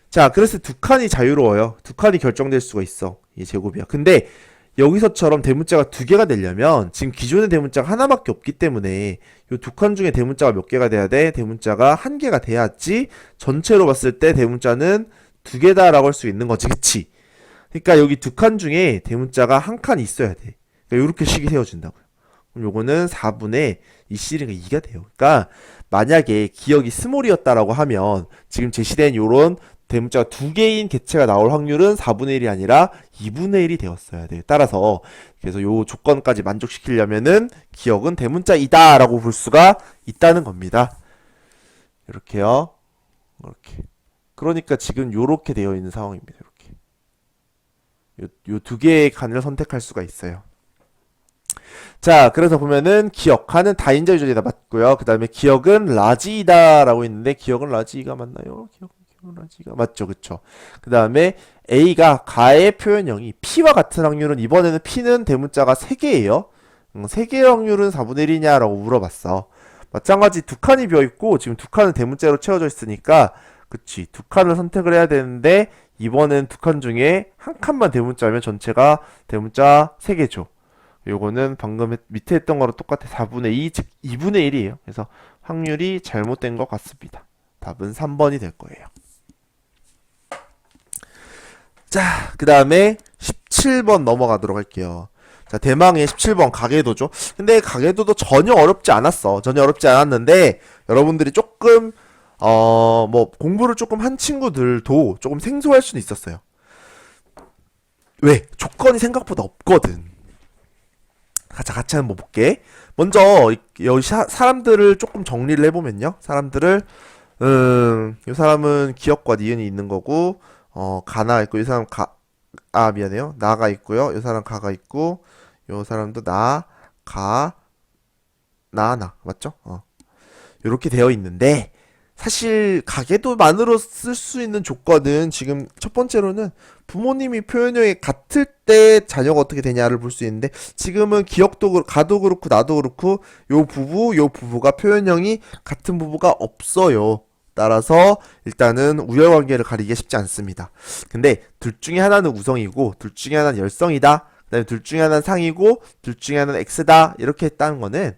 Speaker 1: 자, 그래서 두 칸이 자유로워요. 두 칸이 결정될 수가 있어. 이게 제곱이야. 근데 여기서처럼 대문자가 두 개가 되려면 지금 기존의 대문자가 하나밖에 없기 때문에 이 두 칸 중에 대문자가 몇 개가 돼야 돼? 대문자가 한 개가 돼야지 전체로 봤을 때 대문자는 두 개다라고 할 수 있는 거지. 그치? 그러니까 여기 두 칸 중에 대문자가 한 칸 있어야 돼. 그러니까 이렇게 식이 세워진다고요. 그럼 요거는 4분의 이 C가 2가 돼요. 그러니까 만약에 기억이 스몰이었다라고 하면 지금 제시된 요런 대문자가 두 개인 개체가 나올 확률은 4분의 1이 아니라 2분의 1이 되었어야 돼요. 따라서 그래서 요 조건까지 만족시키려면은 기억은 대문자이다 라고 볼 수가 있다는 겁니다. 이렇게요. 이렇게. 그러니까 지금 요렇게 되어 있는 상황입니다. 이렇게. 요 두 개의 칸을 선택할 수가 있어요. 자, 그래서 보면은 기억하는 다인자 유전이다 맞고요. 그 다음에 기억은 라지이다 라고 있는데 기억은 라지가 맞나요? 기억은 라지가 맞죠, 그쵸? 그 다음에 A가 가의 표현형이 P와 같은 확률은 이번에는 P는 대문자가 3개예요. 3개의 확률은 4분의 1이냐 라고 물어봤어. 마찬가지 두 칸이 비어있고 지금 두 칸은 대문자로 채워져 있으니까 그치, 두 칸을 선택을 해야 되는데 이번엔 두 칸 중에 한 칸만 대문자면 전체가 대문자 3개죠. 요거는 방금 밑에 했던 거랑 똑같아. 4분의 2, 즉 2분의 1이에요. 그래서 확률이 잘못된 것 같습니다. 답은 3번이 될 거예요. 자, 그 다음에 17번 넘어가도록 할게요. 자, 대망의 17번 가계도죠. 근데 가계도도 전혀 어렵지 않았어. 전혀 어렵지 않았는데 여러분들이 조금 뭐 공부를 조금 한 친구들도 조금 생소할 수는 있었어요. 왜? 조건이 생각보다 없거든. 같이 한번 볼게. 먼저 여기 사람들을 조금 정리를 해보면요. 사람들을 이 사람은 기역과 니은이 있는 거고 가나 있고 이 사람 미안해요. 나가 있고요. 이 사람 가가 있고 이 사람도 나 맞죠? 이렇게 되어 있는데 사실 가계도만으로 쓸 수 있는 조건은 지금 첫 번째로는 부모님이 표현형이 같을 때 자녀가 어떻게 되냐를 볼 수 있는데 지금은 기억도 가도 그렇고 나도 그렇고 요 부부가 표현형이 같은 부부가 없어요. 따라서 일단은 우열관계를 가리기가 쉽지 않습니다. 근데 둘 중에 하나는 우성이고 둘 중에 하나는 열성이다. 그다음에 둘 중에 하나는 상이고 둘 중에 하나는 X다. 이렇게 했다는 거는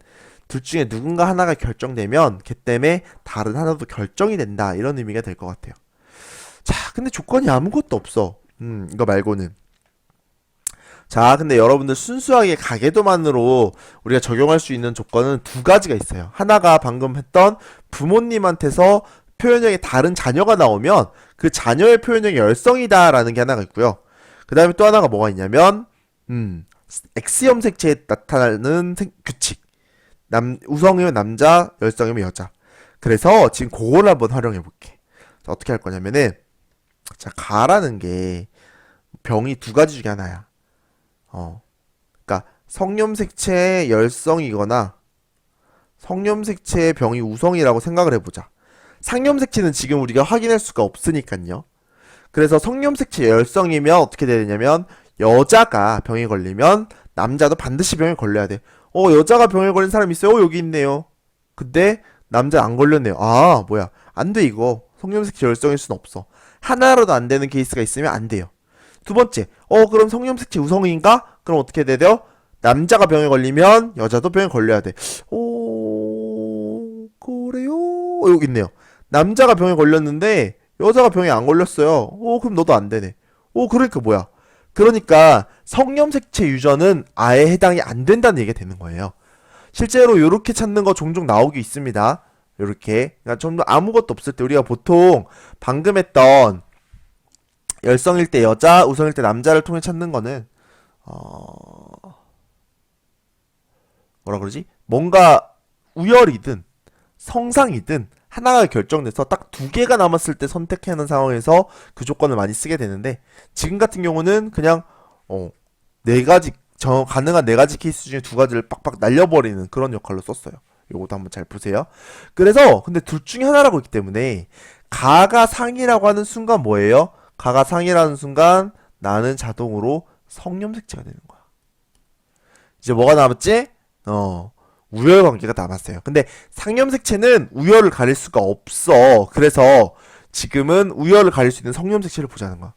Speaker 1: 둘 중에 누군가 하나가 결정되면 걔 때문에 다른 하나도 결정이 된다. 이런 의미가 될 것 같아요. 자, 근데 조건이 아무것도 없어. 이거 말고는. 자, 근데 여러분들 순수하게 가계도만으로 우리가 적용할 수 있는 조건은 두 가지가 있어요. 하나가 방금 했던 부모님한테서 표현형이 다른 자녀가 나오면 그 자녀의 표현형이 열성이다라는 게 하나가 있고요. 그 다음에 또 하나가 뭐가 있냐면 X형 색채에 나타나는 규칙. 우성이면 남자, 열성이면 여자. 그래서 지금 그걸 한번 활용해 볼게. 자, 어떻게 할 거냐면은 자, 가라는 게 병이 두 가지 중에 하나야. 그러니까 성염색체의 열성이거나 성염색체의 병이 우성이라고 생각을 해보자. 상염색체는 지금 우리가 확인할 수가 없으니까요. 그래서 성염색체 열성이면 어떻게 되냐면 여자가 병에 걸리면 남자도 반드시 병에 걸려야 돼. 여자가 병에 걸린 사람 있어요? 여기 있네요. 근데 남자 안 걸렸네요. 뭐야. 안 돼, 이거. 성염색체 열성일 순 없어. 하나라도 안 되는 케이스가 있으면 안 돼요. 두 번째, 그럼 성염색체 우성인가? 그럼 어떻게 돼요? 남자가 병에 걸리면 여자도 병에 걸려야 돼. 그래요? 여기 있네요. 남자가 병에 걸렸는데 여자가 병에 안 걸렸어요. 그럼 너도 안 되네. 그러니까 뭐야? 그러니까 성염색체 유전은 아예 해당이 안 된다는 얘기가 되는 거예요. 실제로 이렇게 찾는 거 종종 나오기 있습니다. 이렇게 그러니까 좀 더 아무것도 없을 때 우리가 보통 방금 했던 열성일 때 여자, 우성일 때 남자를 통해 찾는 거는 뭐라 그러지? 뭔가 우열이든 성상이든 하나가 결정돼서 딱 두 개가 남았을 때 선택하는 상황에서 그 조건을 많이 쓰게 되는데 지금 같은 경우는 그냥 네 가지 가능한 네 가지 케이스 중에 두 가지를 빡빡 날려버리는 그런 역할로 썼어요. 요것도 한번 잘 보세요. 그래서 근데 둘 중에 하나라고 했기 때문에 가가 상이라고 하는 순간 뭐예요? 가가 상이라는 순간 나는 자동으로 성염색체가 되는 거야. 이제 뭐가 남았지? 우열 관계가 남았어요. 근데 상염색체는 우열을 가릴 수가 없어. 그래서 지금은 우열을 가릴 수 있는 성염색체를 보자는 거야.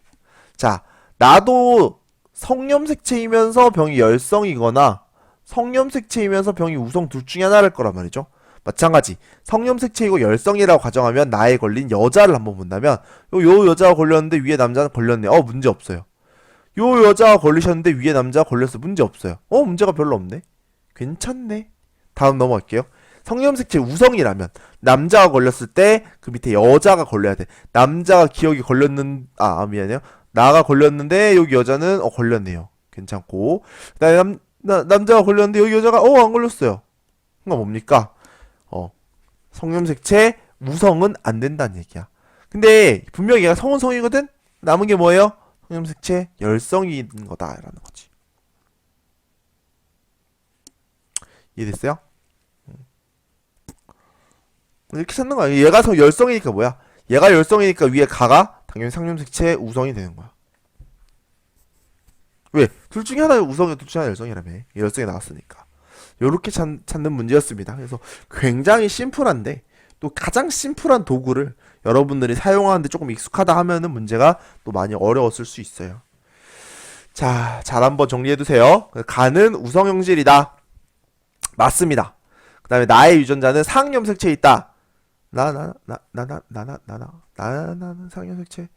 Speaker 1: 자, 나도 성염색체이면서 병이 열성이거나 성염색체이면서 병이 우성 둘 중에 하나일 거란 말이죠. 마찬가지 성염색체이고 열성이라고 가정하면 나에 걸린 여자를 한번 본다면 요 여자가 걸렸는데 위에 남자는 걸렸네. 문제 없어요. 요 여자가 걸리셨는데 위에 남자가 걸렸어. 문제 없어요. 문제가 별로 없네. 괜찮네. 다음 넘어갈게요. 성염색체 우성이라면 남자가 걸렸을 때 그 밑에 여자가 걸려야 돼. 남자가 기억이 미안해요. 나가 걸렸는데 여기 여자는 걸렸네요. 괜찮고 그다음에 남자가 걸렸는데 여기 여자가 안 걸렸어요. 그러니까 뭡니까? 성염색체 우성은 안 된다는 얘기야. 근데 분명히 얘가 성은 성이거든? 남은 게 뭐예요? 성염색체 열성이 있는 거다라는 거지. 이해됐어요? 이렇게 찾는 거야. 얘가 열성이니까 뭐야? 얘가 열성이니까 위에 가가 당연히 상염색체 우성이 되는 거야. 왜? 둘 중에 하나 우성이 둘 중에 하나 열성이라며. 열성이 나왔으니까. 요렇게 찾는 문제였습니다. 그래서 굉장히 심플한데 또 가장 심플한 도구를 여러분들이 사용하는데 조금 익숙하다 하면은 문제가 또 많이 어려웠을 수 있어요. 자, 잘 한번 정리해두세요. 가는 우성형질이다. 맞습니다. 그 다음에 나의 유전자는 상염색체에 있다. 나는 상염색체.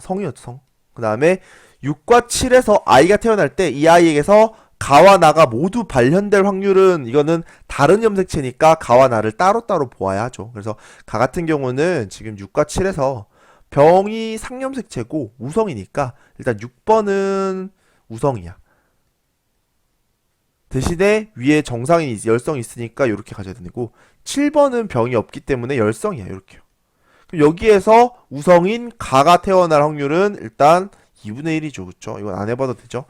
Speaker 1: 성이었죠, 성. 그 다음에 6과 7에서 아이가 태어날 때 이 아이에게서 가와 나가 모두 발현될 확률은 이거는 다른 염색체니까 가와 나를 따로따로 보아야 하죠. 그래서 가 같은 경우는 지금 6과 7에서 병이 상염색체고 우성이니까 일단 6번은 우성이야. 대신에 위에 정상인 열성이 있으니까 이렇게 가져야 되고 7번은 병이 없기 때문에 열성이야. 이렇게요. 그럼 여기에서 우성인 가가 태어날 확률은 일단 2분의 1이죠. 그쵸? 이건 안 해봐도 되죠.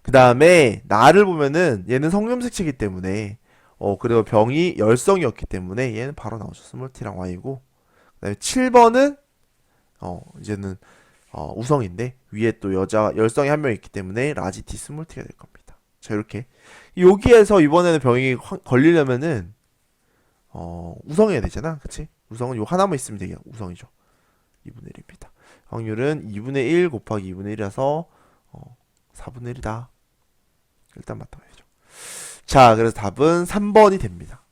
Speaker 1: 그 다음에 나를 보면은 얘는 성염색체이기 때문에 그리고 병이 열성이었기 때문에 얘는 바로 나오죠. 스몰t랑 y고 그 다음에 7번은 이제는 우성인데 위에 또 여자 열성이 한 명 있기 때문에 라지 t 스몰t가 될 겁니다. 자 이렇게 여기에서 이번에는 병이 걸리려면은 우성해야 되잖아. 그치? 우성은 요 하나만 있으면 되게 우성이죠. 2분의 1입니다. 확률은 2분의 1 곱하기 2분의 1이라서 4분의 1이다. 일단 맞춰야죠. 자, 그래서 답은 3번이 됩니다.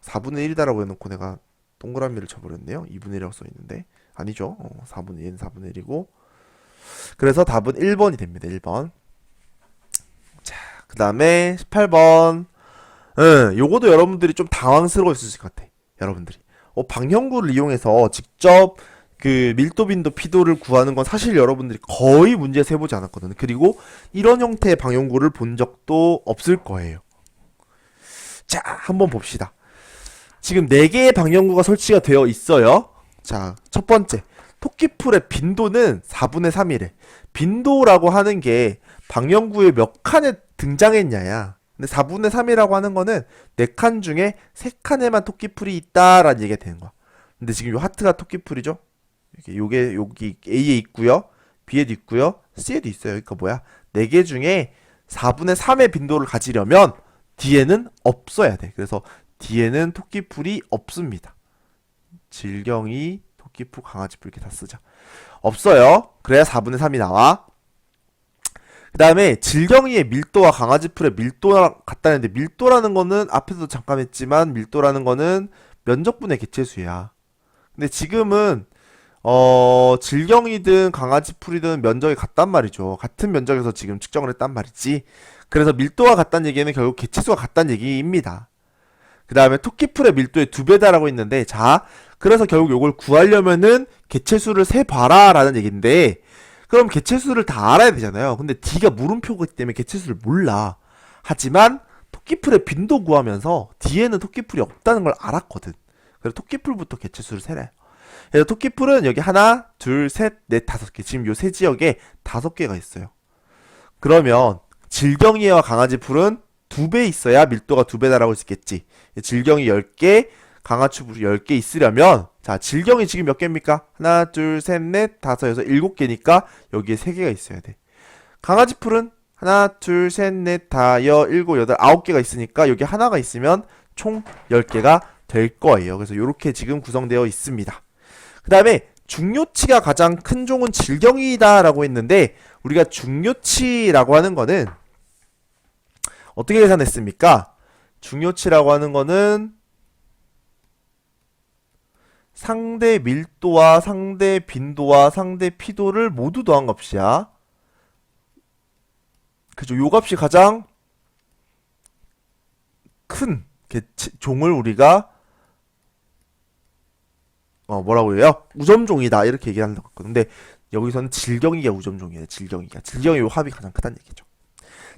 Speaker 1: 4분의 1이다라고 해놓고 내가 동그라미를 쳐버렸네요. 2분의 1이라고 써있는데 아니죠. 4분의 1은 4분의 1이고 그래서 답은 1번이 됩니다. 1번. 자, 그 다음에 18번. 요거도 여러분들이 좀 당황스러울 수 있을 것 같아. 여러분들이. 방형구를 이용해서 직접 그 밀도, 빈도, 피도를 구하는 건 사실 여러분들이 거의 문제에서 해보지 않았거든요. 그리고 이런 형태의 방형구를 본 적도 없을 거예요. 자, 한번 봅시다. 지금 4개의 방형구가 설치가 되어 있어요. 자, 첫 번째. 토끼풀의 빈도는 4분의 3이래. 빈도라고 하는 게 방형구에 몇 칸에 등장했냐야. 근데 4분의 3이라고 하는 거는 4칸 중에 3칸에만 토끼풀이 있다라는 얘기가 되는 거야. 근데 지금 요 하트가 토끼풀이죠? 요게 여기 A에 있고요. B에도 있고요. C에도 있어요. 그러니까 뭐야? 4개 중에 4분의 3의 빈도를 가지려면 D에는 없어야 돼. 그래서 D에는 토끼풀이 없습니다. 질경이, 토끼풀, 강아지풀 이렇게 다 쓰자. 없어요. 그래야 4분의 3이 나와. 그 다음에 질경이의 밀도와 강아지풀의 밀도랑 같다는데 밀도라는 거는 앞에서도 잠깐 했지만 밀도라는 거는 면적분의 개체수야. 근데 지금은 질경이든 강아지풀이든 면적이 같단 말이죠. 같은 면적에서 지금 측정을 했단 말이지. 그래서 밀도가 같다는 얘기는 결국 개체수가 같다는 얘기입니다. 그 다음에 토끼풀의 밀도의 2배다라고 했는데 자 그래서 결국 이걸 구하려면은 개체수를 세봐라 라는 얘기인데 그럼 개체수를 다 알아야 되잖아요. 근데 D가 물음표이기 때문에 개체수를 몰라. 하지만 토끼풀의 빈도 구하면서 D에는 토끼풀이 없다는 걸 알았거든. 그래서 토끼풀부터 개체수를 세래. 그래서 토끼풀은 여기 하나, 둘, 셋, 넷, 5개. 지금 요 세 지역에 5개가 있어요. 그러면 질경이와 강아지풀은 2배 있어야 밀도가 2배다라고 할 수 있겠지. 질경이 10개, 강아지풀이 10개 있으려면 자 질경이 지금 몇 개입니까? 하나, 둘, 셋, 넷, 5, 6, 7개니까 여기에 3개가 있어야 돼. 강아지풀은 하나, 둘, 셋, 넷, 5, 6, 8, 9개가 있으니까 여기 하나가 있으면 총 10개가 될 거예요. 그래서 이렇게 지금 구성되어 있습니다. 그 다음에 중요치가 가장 큰 종은 질경이다 라고 했는데 우리가 중요치라고 하는 거는 어떻게 계산했습니까? 중요치라고 하는 거는 상대 밀도와 상대 빈도와 상대 피도를 모두 더한 값이야. 그죠? 요 값이 가장 큰 종을 우리가 뭐라고 해요? 우점종이다 이렇게 얘기하는 것 같거든. 근데 여기서는 질경이가 우점종이에요. 질경이 요 합이 가장 크다는 얘기죠.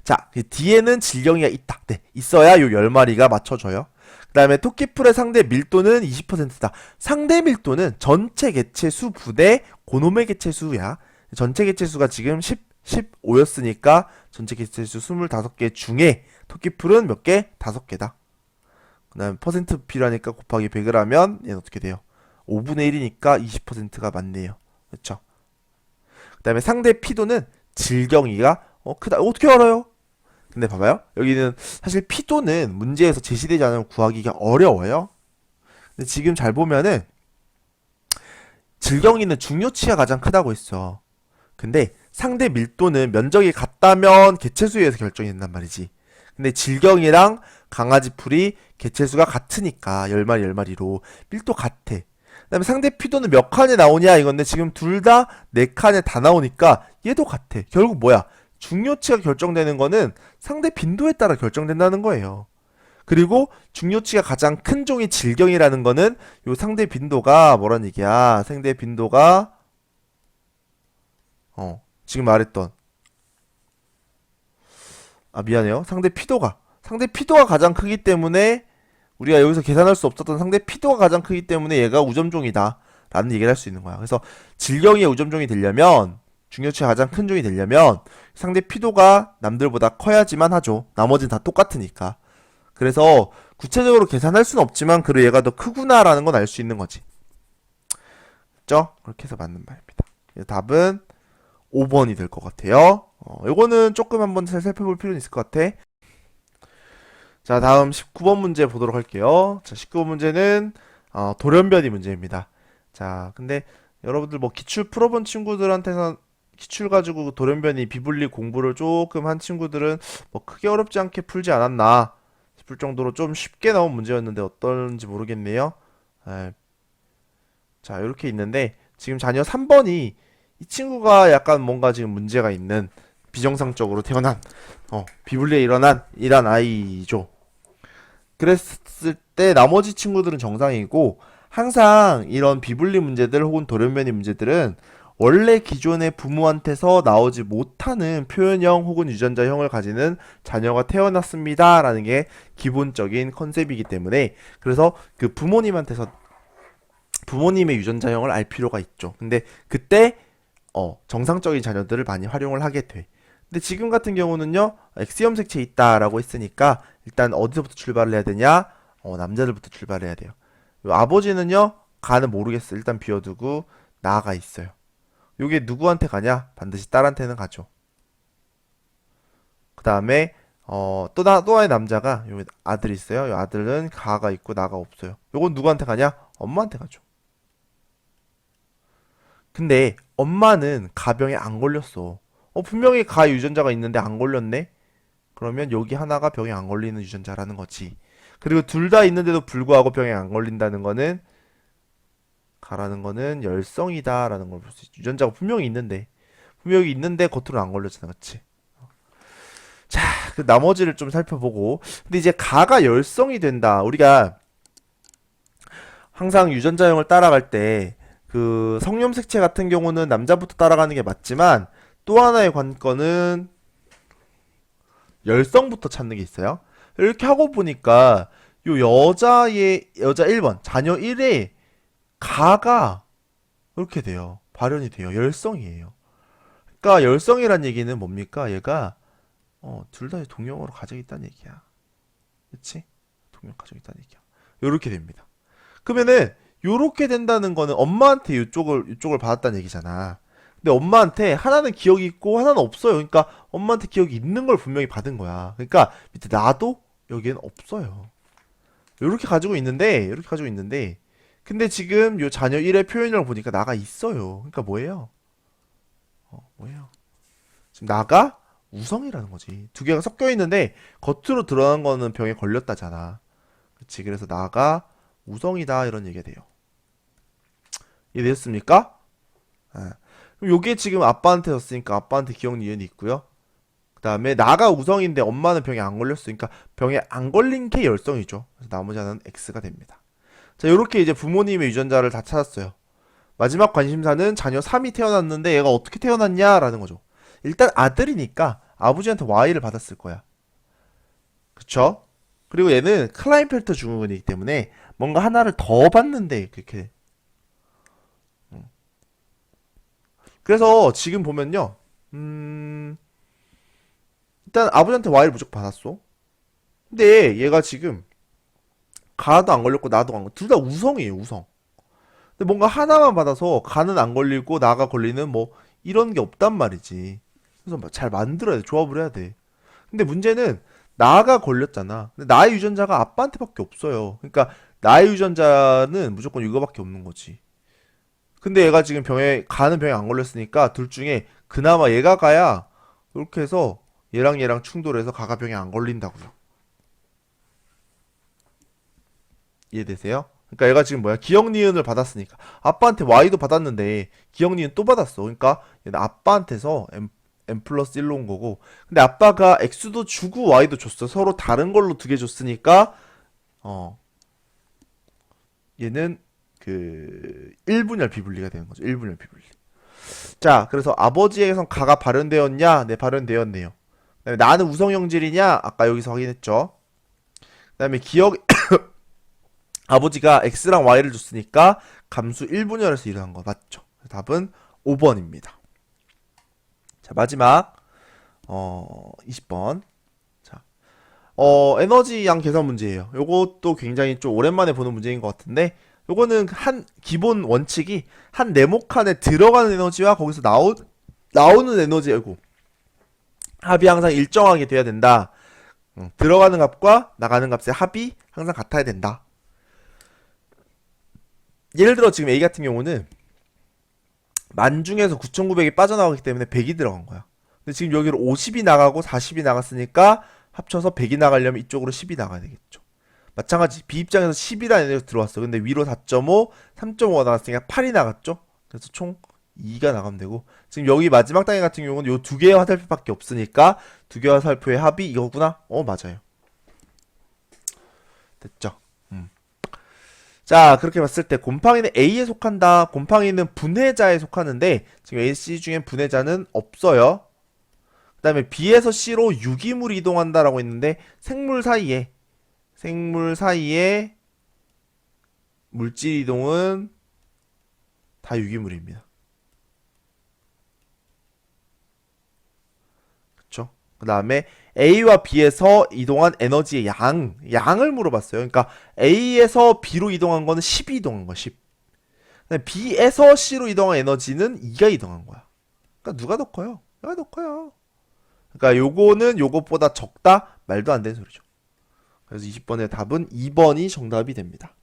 Speaker 1: 자, D에는 질경이가 있다. 네, 있어야 요 10마리가 맞춰져요. 그 다음에 토끼풀의 상대 밀도는 20%다. 상대 밀도는 전체 개체수 분의 고놈의 개체수야. 전체 개체수가 지금 15였으니까 전체 개체수 25개 중에 토끼풀은 몇 개? 5개다. 그 다음에 퍼센트 필요하니까 곱하기 100을 하면 얘는 어떻게 돼요? 5분의 1이니까 20%가 맞네요. 그렇죠? 그 다음에 상대 피도는 질경이가 크다. 어떻게 알아요? 근데 봐봐요. 여기는 사실 피도는 문제에서 제시되지 않으면 구하기가 어려워요. 근데 지금 잘 보면은 질경이는 중요치가 가장 크다고 했어. 근데 상대 밀도는 면적이 같다면 개체수에 의해서 결정이 된단 말이지. 근데 질경이랑 강아지풀이 개체수가 같으니까 10마리 10마리로 밀도 같아. 그다음에 상대 피도는 몇 칸에 나오냐 이건데 지금 둘 다 네 칸에 다 나오니까 얘도 같아. 결국 뭐야? 중요치가 결정되는 거는 상대 빈도에 따라 결정된다는 거예요. 그리고 중요치가 가장 큰 종이 질경이라는 거는 요 상대 빈도가 뭐란 얘기야? 상대 빈도가 지금 말했던 미안해요. 상대 피도가 가장 크기 때문에 우리가 여기서 계산할 수 없었던 상대 피도가 가장 크기 때문에 얘가 우점종이다 라는 얘기를 할 수 있는 거야. 그래서 질경이 우점종이 되려면 중요치가 가장 큰 종이 되려면 상대 피도가 남들보다 커야지만 하죠. 나머지는 다 똑같으니까. 그래서 구체적으로 계산할 수는 없지만 그래 얘가 더 크구나라는 건 알 수 있는 거지. 그죠? 그렇게 해서 맞는 말입니다. 답은 5번이 될 것 같아요. 요거는 조금 한번 살펴볼 필요는 있을 것 같아. 자, 다음 19번 문제 보도록 할게요. 자, 19번 문제는 돌연변이 문제입니다. 자, 근데 여러분들 뭐 기출 풀어본 친구들한테서 기출 가지고 돌연변이 비분리 공부를 조금 한 친구들은 뭐 크게 어렵지 않게 풀지 않았나 싶을 정도로 좀 쉽게 나온 문제였는데 어떤지 모르겠네요. 자, 이렇게 있는데 지금 자녀 3번이 이 친구가 약간 뭔가 지금 문제가 있는 비정상적으로 태어난 비분리에 일어난 이란 아이죠. 그랬을 때 나머지 친구들은 정상이고 항상 이런 비분리 문제들 혹은 돌연변이 문제들은 원래 기존의 부모한테서 나오지 못하는 표현형 혹은 유전자형을 가지는 자녀가 태어났습니다 라는 게 기본적인 컨셉이기 때문에 그래서 그 부모님한테서 부모님의 유전자형을 알 필요가 있죠. 근데 그때 정상적인 자녀들을 많이 활용을 하게 돼. 근데 지금 같은 경우는요, X염색체 있다라고 했으니까 일단 어디서부터 출발을 해야 되냐? 남자들부터 출발해야 돼요. 요 아버지는요, 가는 모르겠어. 일단 비워두고 나가 있어요. 요게 누구한테 가냐? 반드시 딸한테는 가죠. 그 다음에 또 하나의 남자가 요 아들이 있어요. 요 아들은 가가 있고 나가 없어요. 요건 누구한테 가냐? 엄마한테 가죠. 근데 엄마는 가병에 안 걸렸어. 분명히 가 유전자가 있는데 안 걸렸네? 그러면 여기 하나가 병에 안 걸리는 유전자라는 거지. 그리고 둘 다 있는데도 불구하고 병에 안 걸린다는 거는 가라는 거는 열성이다라는 걸 볼 수 있지. 유전자가 분명히 있는데 겉으로 안 걸렸잖아, 그치? 자, 그 나머지를 좀 살펴보고. 근데 이제 가가 열성이 된다. 우리가 항상 유전자형을 따라갈 때 그 성염색체 같은 경우는 남자부터 따라가는 게 맞지만 또 하나의 관건은 열성부터 찾는 게 있어요. 이렇게 하고 보니까 요 여자 1번 자녀 1의 가가 이렇게 돼요. 발현이 돼요. 열성이에요. 그러니까 열성이란 얘기는 뭡니까? 얘가 둘 다 동형으로 가지고 있다는 얘기야. 그치? 동형 가지고 있다는 얘기야. 요렇게 됩니다. 그러면은 요렇게 된다는 거는 엄마한테 이쪽을 받았다는 얘기잖아. 근데 엄마한테 하나는 기억이 있고 하나는 없어요. 그러니까 엄마한테 기억이 있는 걸 분명히 받은 거야. 그러니까 밑에 나도 여기엔 없어요. 이렇게 가지고 있는데 근데 지금 요 자녀 1의 표현이라고 보니까 나가 있어요. 그러니까 뭐예요? 뭐예요? 지금 나가 우성이라는 거지. 두 개가 섞여 있는데 겉으로 드러난 거는 병에 걸렸다잖아. 그치? 그래서 나가 우성이다 이런 얘기가 돼요. 이해되셨습니까? 아. 그럼 요게 지금 아빠한테 졌으니까 아빠한테 기억 니은이 있고요. 그 다음에 나가 우성인데 엄마는 병에 안 걸렸으니까 병에 안 걸린 게 열성이죠. 그래서 나머지 하나는 X가 됩니다. 자, 요렇게 이제 부모님의 유전자를 다 찾았어요. 마지막 관심사는 자녀 3이 태어났는데 얘가 어떻게 태어났냐라는 거죠. 일단 아들이니까 아버지한테 Y를 받았을 거야. 그쵸? 그리고 얘는 클라인펠터 증후군이기 때문에 뭔가 하나를 더 받는데 그렇게. 그래서 지금 보면요. 일단 아버지한테 Y를 무조건 받았어. 근데 얘가 지금 가도 안 걸렸고 나도 안 걸렸고 둘 다 우성이에요, 우성. 근데 뭔가 하나만 받아서 가는 안 걸리고 나가 걸리는 뭐 이런 게 없단 말이지. 그래서 잘 만들어야 돼. 조합을 해야 돼. 근데 문제는 나가 걸렸잖아. 근데 나의 유전자가 아빠한테밖에 없어요. 그러니까 나의 유전자는 무조건 이거밖에 없는 거지. 근데 얘가 지금 가는 병에 안 걸렸으니까 둘 중에 그나마 얘가 가야 이렇게 해서 얘랑 충돌해서 가가 병에 안 걸린다고요. 이해되세요? 그러니까 얘가 지금 뭐야? 기억 니은을 받았으니까 아빠한테 y도 받았는데 기억 니은 또 받았어. 그러니까 얘는 아빠한테서 m 플러스 1로 온 거고, 근데 아빠가 x도 주고 y도 줬어. 서로 다른 걸로 두 개 줬으니까 어 얘는 그 1분열 비분리가 되는 거죠. 1분열 비분리. 자, 그래서 아버지에게선 가가 발현되었냐? 네, 발현되었네요. 그다음에 나는 우성형질이냐? 아까 여기서 확인했죠. 그다음에 기억 아버지가 x랑 y를 줬으니까 감수 1분열에서 일어난 거 맞죠? 답은 5번입니다. 자, 마지막 20번. 자, 에너지 양 계산 문제예요. 요것도 굉장히 좀 오랜만에 보는 문제인 것 같은데, 요거는 한 기본 원칙이 한 네모 칸에 들어가는 에너지와 거기서 나오는 에너지고 합이 항상 일정하게 돼야 된다. 들어가는 값과 나가는 값의 합이 항상 같아야 된다. 예를 들어 지금 A 같은 경우는 만 중에서 9,900이 빠져나가기 때문에 100이 들어간 거야. 근데 지금 여기로 50이 나가고 40이 나갔으니까 합쳐서 100이 나가려면 이쪽으로 10이 나가야 되겠죠. 마찬가지 B 입장에서 10이라는 에너지가 들어왔어. 근데 위로 4.5, 3.5가 나갔으니까 8이 나갔죠. 그래서 총 2가 나가면 되고, 지금 여기 마지막 단위 같은 경우는 요 두 개의 화살표밖에 없으니까 두 개의 화살표의 합이 이거구나. 맞아요. 됐죠. 자, 그렇게 봤을 때 곰팡이는 A에 속한다. 곰팡이는 분해자에 속하는데 지금 A, C 중엔 분해자는 없어요. 그 다음에 B에서 C로 유기물이 이동한다라고 했는데 생물 사이에 물질 이동은 다 유기물입니다. 그쵸? 그 다음에 A와 B에서 이동한 에너지의 양을 물어봤어요. 그러니까 A에서 B로 이동한 거는 10이 이동한 거야, 10. B에서 C로 이동한 에너지는 2가 이동한 거야. 그러니까 누가 더 커요? 얘가 더 커요. 그러니까 요거는 요것보다 적다? 말도 안 되는 소리죠. 그래서 20번의 답은 2번이 정답이 됩니다.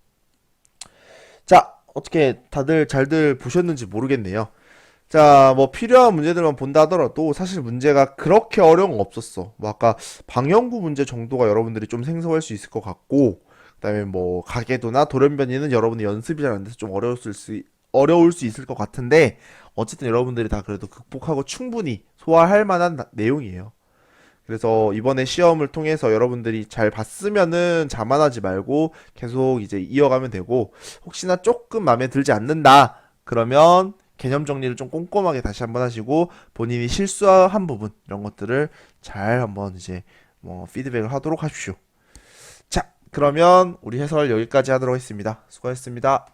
Speaker 1: 자, 어떻게 다들 잘들 보셨는지 모르겠네요. 자, 뭐 필요한 문제들만 본다 하더라도 사실 문제가 그렇게 어려운 거 없었어. 뭐 아까 방형구 문제 정도가 여러분들이 좀 생소할 수 있을 것 같고, 그다음에 뭐 가계도나 돌연변이는 여러분의 연습이 잘 안 돼서 좀 어려울 수 있을 것 같은데, 어쨌든 여러분들이 다 그래도 극복하고 충분히 소화할 만한 내용이에요. 그래서 이번에 시험을 통해서 여러분들이 잘 봤으면은 자만하지 말고 계속 이제 이어가면 되고, 혹시나 조금 마음에 들지 않는다 그러면 개념 정리를 좀 꼼꼼하게 다시 한번 하시고 본인이 실수한 부분 이런 것들을 잘 한번 이제 뭐 피드백을 하도록 하십시오. 자, 그러면 우리 해설 여기까지 하도록 하겠습니다. 수고하셨습니다.